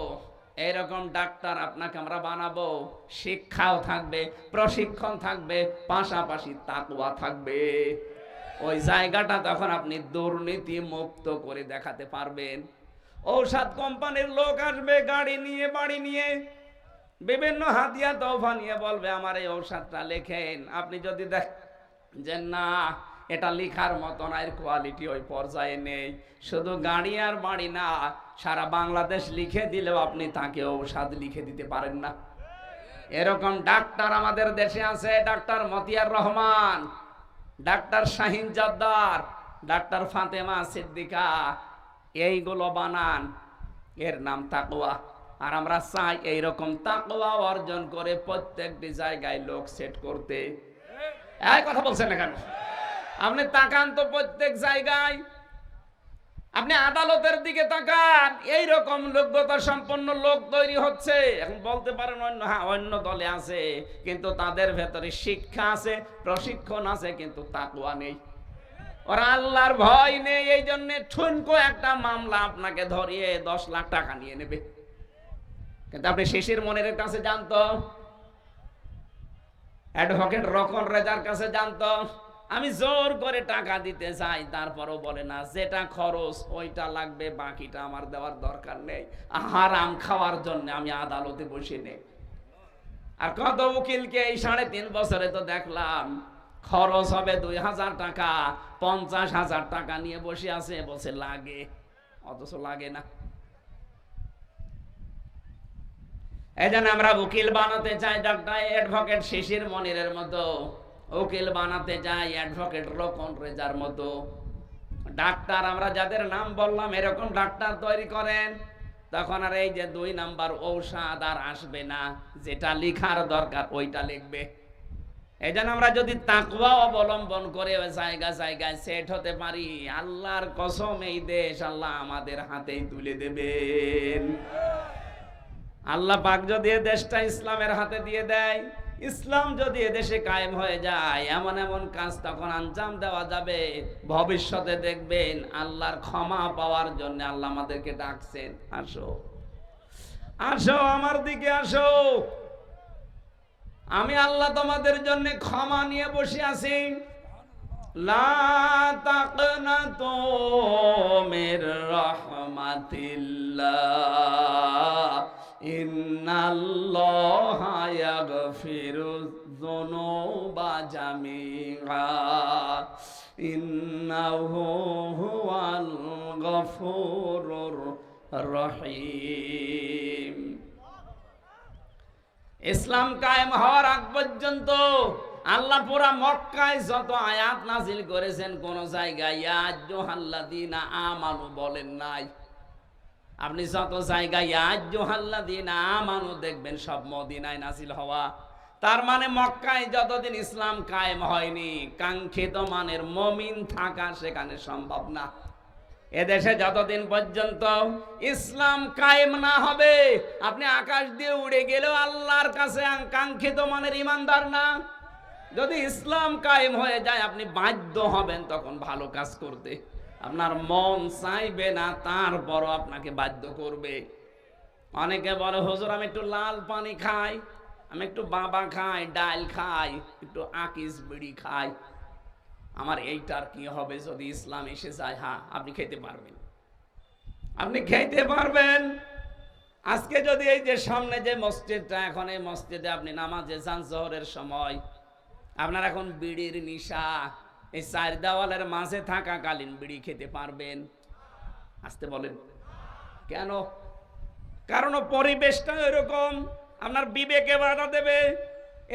এইরকম ডাক্তার আপনাকে আমরা বানাবো। শিক্ষাও থাকবে, প্রশিক্ষণ থাকবে, পাশাপাশি তাকওয়া থাকবে। ওই জায়গাটা তখন আপনি দুর্নীতি মুক্ত করে দেখাতে পারবেন। ঔষধ কোম্পানির লোক আসবে গাড়ি নিয়ে, বাড়ি নিয়ে, বিভিন্ন হাদিয়া তোফা নিয়ে, বলবে আমার এই ঔষধটা লেখেন। আপনি যদি দেখেন না এটা লিখার মতো না, এর কোয়ালিটি ওই পর্যায়ে নেই, শুধু গাড়ি আর বাড়ি না, সারা বাংলাদেশ লিখে দিলেও আপনি তাকে ঔষধ লিখে দিতে পারেন না। এরকম ডাক্তার আমাদের দেশে আছে। Doctor Motiar Rahman, doctor Shahin Jordar, doctor Fatema Siddika, এইগুলো বানান, এর নাম তাকওয়া। আর আমরা চাই এইরকম তাকওয়া অর্জন করে প্রত্যেকটি জায়গায় লোক সেট করতে। এই কথা বলছেন না কেন? আপনি তাকান তো প্রত্যেক জায়গায়, আপনি আদালতের দিকে তাকান, এইরকম যোগ্যতা সম্পন্ন লোক তৈরি হচ্ছে। এখন বলতে পারেন অন্য দলে আছে, কিন্তু তাদের ভেতরে শিক্ষা আছে, প্রশিক্ষণ আছে, কিন্তু তাকওয়া নেই, ওরা আল্লাহর ভয় নেই। এই জন্য ঠুনকো একটা মামলা আপনাকে ধরিয়ে 10 লাখ টাকা নিয়ে নেবে। কিন্তু আপনি শিশির মনিরের কাছে জানতো, অ্যাডভোকেট রকন রেজার কাছে জানতো, আমি জোর করে টাকা দিতে চাই, তারপরও বলে না যেটা খরচ ওইটা লাগবে, বাকিটা আমার দেওয়ার দরকার নেই। হারাম খাওয়ার জন্য আমি আদালতে বসে নেই। আর কত উকিলকে এই 3.5 বছরে তো দেখলাম, খরচ হবে 2000 টাকা, 50,000 টাকা নিয়ে বসে আছে, বলছে লাগে, অথচ লাগে না। এই জন্য আমরা উকিল বানাতে চাই ডাক্তার অ্যাডভোকেট শিশির মনিরের মতো, উকিল বানাতে চাই অ্যাডভোকেট রকন রেজার মতো। ডাক্তার আমরা যাদের নাম বললাম এরকম ডাক্তার তৈরি করেন, তখন আর এই যে 2 নাম্বার ঔষধ আর আসবে না, যেটা লিখার দরকার ওইটা লিখবে। এই জন্য আমরা যদি তাকওয়া অবলম্বন করে জায়গা জায়গায় সেট হতে পারি, আল্লাহর কসম এই দেশ আল্লাহ আমাদের হাতেই তুলে দেবেন। আল্লাহ পাক যদি এই দেশটা ইসলামের হাতে দিয়ে দেয়, ইসলাম যদি এদেশে কায়েম হয়ে যায়, এমন এমন কাজ তখন আঞ্জাম দেওয়া যাবে, ভবিষ্যতে দেখবেন আল্লাহর ক্ষমা পাওয়ার জন্য আল্লাহ আমাদেরকে ডাকছেন, আসো আসো আমার দিকে আসো, আমি আল্লাহ তোমাদের জন্য ক্ষমা নিয়ে বসে আছি। লা তাকনাতু মির রাহমাতিল্লাহ ইন্নাল্লাহা ইয়াগফিরুয যুনুবা জামিআ ইন্নাহু হুয়াল গফুরুর রহিম। ইসলাম কায়েম হওয়ার আগ পর্যন্ত আল্লাহ পুরা মক্কায় যত আয়াত নাজিল করেছেন, কোন জায়গায় ইয়া আইয়ুহাল্লাযীনা আমানু বলেন নাই। আপনি যত জায়গায় ইয়া আইয়ুহাল্লাযীনা আমানু দেখবেন সব মদিনায় নাজিল হওয়া। তার মানে মক্কায় যতদিন ইসলাম কায়েম হয়নি, কাঙ্ক্ষিত মানের মুমিন থাকা সেখানে সম্ভব না। এদেশে যতদিন পর্যন্ত ইসলাম কায়েম না হবে, আপনি আকাশ দিয়ে উড়ে গেলেও আল্লাহর কাছে কাঙ্ক্ষিত মানের ইমানদার না। যদি ইসলাম কায়েম হয়ে যায়, আপনি বাধ্য হবেন তখন ভালো কাজ করতে। আপনার মন চাইবে না, তারপরও আপনাকে বাধ্য করবে। অনেকে বলে হুজুর আমি একটু লাল পানি খাই, আমি একটু বাবা খাই, ডাল খাই, একটু আকিস বিড়ি খাই, আমার এইটার কি হবে যদি ইসলাম এসে যায়? হ্যাঁ, আপনি খেতে পারবেন, আপনি খেতে পারবেন। আজকে যদি এই যে সামনে যে মসজিদটা, এখন এই মসজিদে আপনি নামাজে যান জোহরের সময়, আপনার এখন বিড়ির নিশা, এই চার দেওয়ালের মাঝে থাকাকালীন বিড়ি খেতে পারবেন? আসতে বলেন কেন? কারণ পরিবেশটা এরকম, আপনার বিবেকে বাধা দেবে।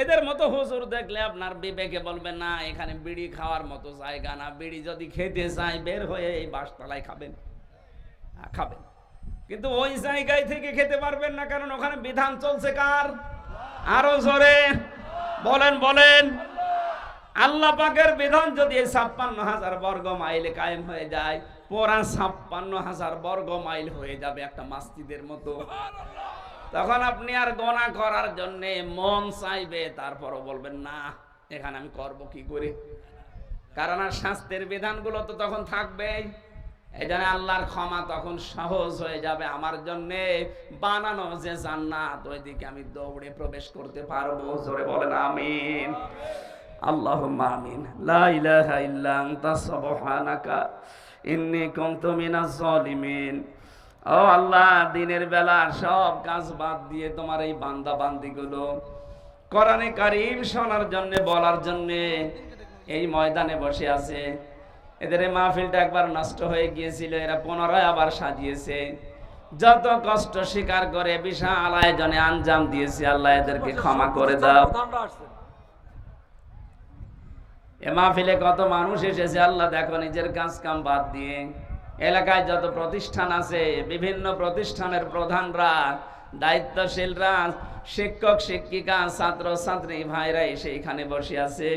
এদের মতো হুজুর দেখলে আপনার বিবেকে বলবে না এখানে বিড়ি খাওয়ার মতো জায়গা না, বিড়ি যদি খেতে চাই বের হয়ে এই বাসতলায় খাবেন, খাবেন, কিন্তু ওই জায়গায় থেকে খেতে পারবেন না, কারণ ওখানে বিধান চলছে কার? আরো জোরে বলেন, বলেন। আল্লাহ পাকের বিধান যদি 56,000 বর্গ মাইলে কায়েম হয়ে যায়, পুরা 56,000 বর্গ মাইল হয়ে যাবে একটা মসজিদের মতো। তখন আপনি আর গোনা করার জন্য মন চাইবে, তারপরও বলবেন না এখানে আমি করব কি করে, কারণ আর শাস্তির বিধানগুলো তো তখন থাকবেই। এই জন্য আল্লাহর ক্ষমা তখন সহজ হয়ে যাবে আমার জন্য। বানানো যে জান্নাত, ওইদিকে আমি দৌড়ে প্রবেশ করতে পারবো। জোরে বলেন আমিন। আল্লাহুম্মা আমিন। লা ইলাহা ইল্লা আনতা সুবহানাকা ইন্নী কুনতু মিনাজ জালিমিন। ও আল্লাহ, দিনের বেলা সব কাজ বাদ দিয়ে তোমার এই বান্দা বান্দিগুলো কোরআনে কারীম শোনার জন্য, বলার জন্য এই ময়দানে বসে আছে। এদের মাহফিলটা একবার নষ্ট হয়ে গিয়েছিল, এরা পুনরায় আবার সাজিয়েছে। যত কষ্ট স্বীকার করে বিশাল আয়োজনে আঞ্জাম দিয়েছে, আল্লাহ এদেরকে ক্ষমা করে দাও। এ মাহফিলে কত মানুষ এসেছে, আল্লাহ দেখো নিজের কাজ কাম বাদ দিয়ে। এলাকায় যত প্রতিষ্ঠান আছে, বিভিন্ন প্রতিষ্ঠানের প্রধানরা, দায়িত্বশীলরা, শিক্ষক শিক্ষিকা, ছাত্র ছাত্রী ভাইরা এসে এখানে বসে আছে।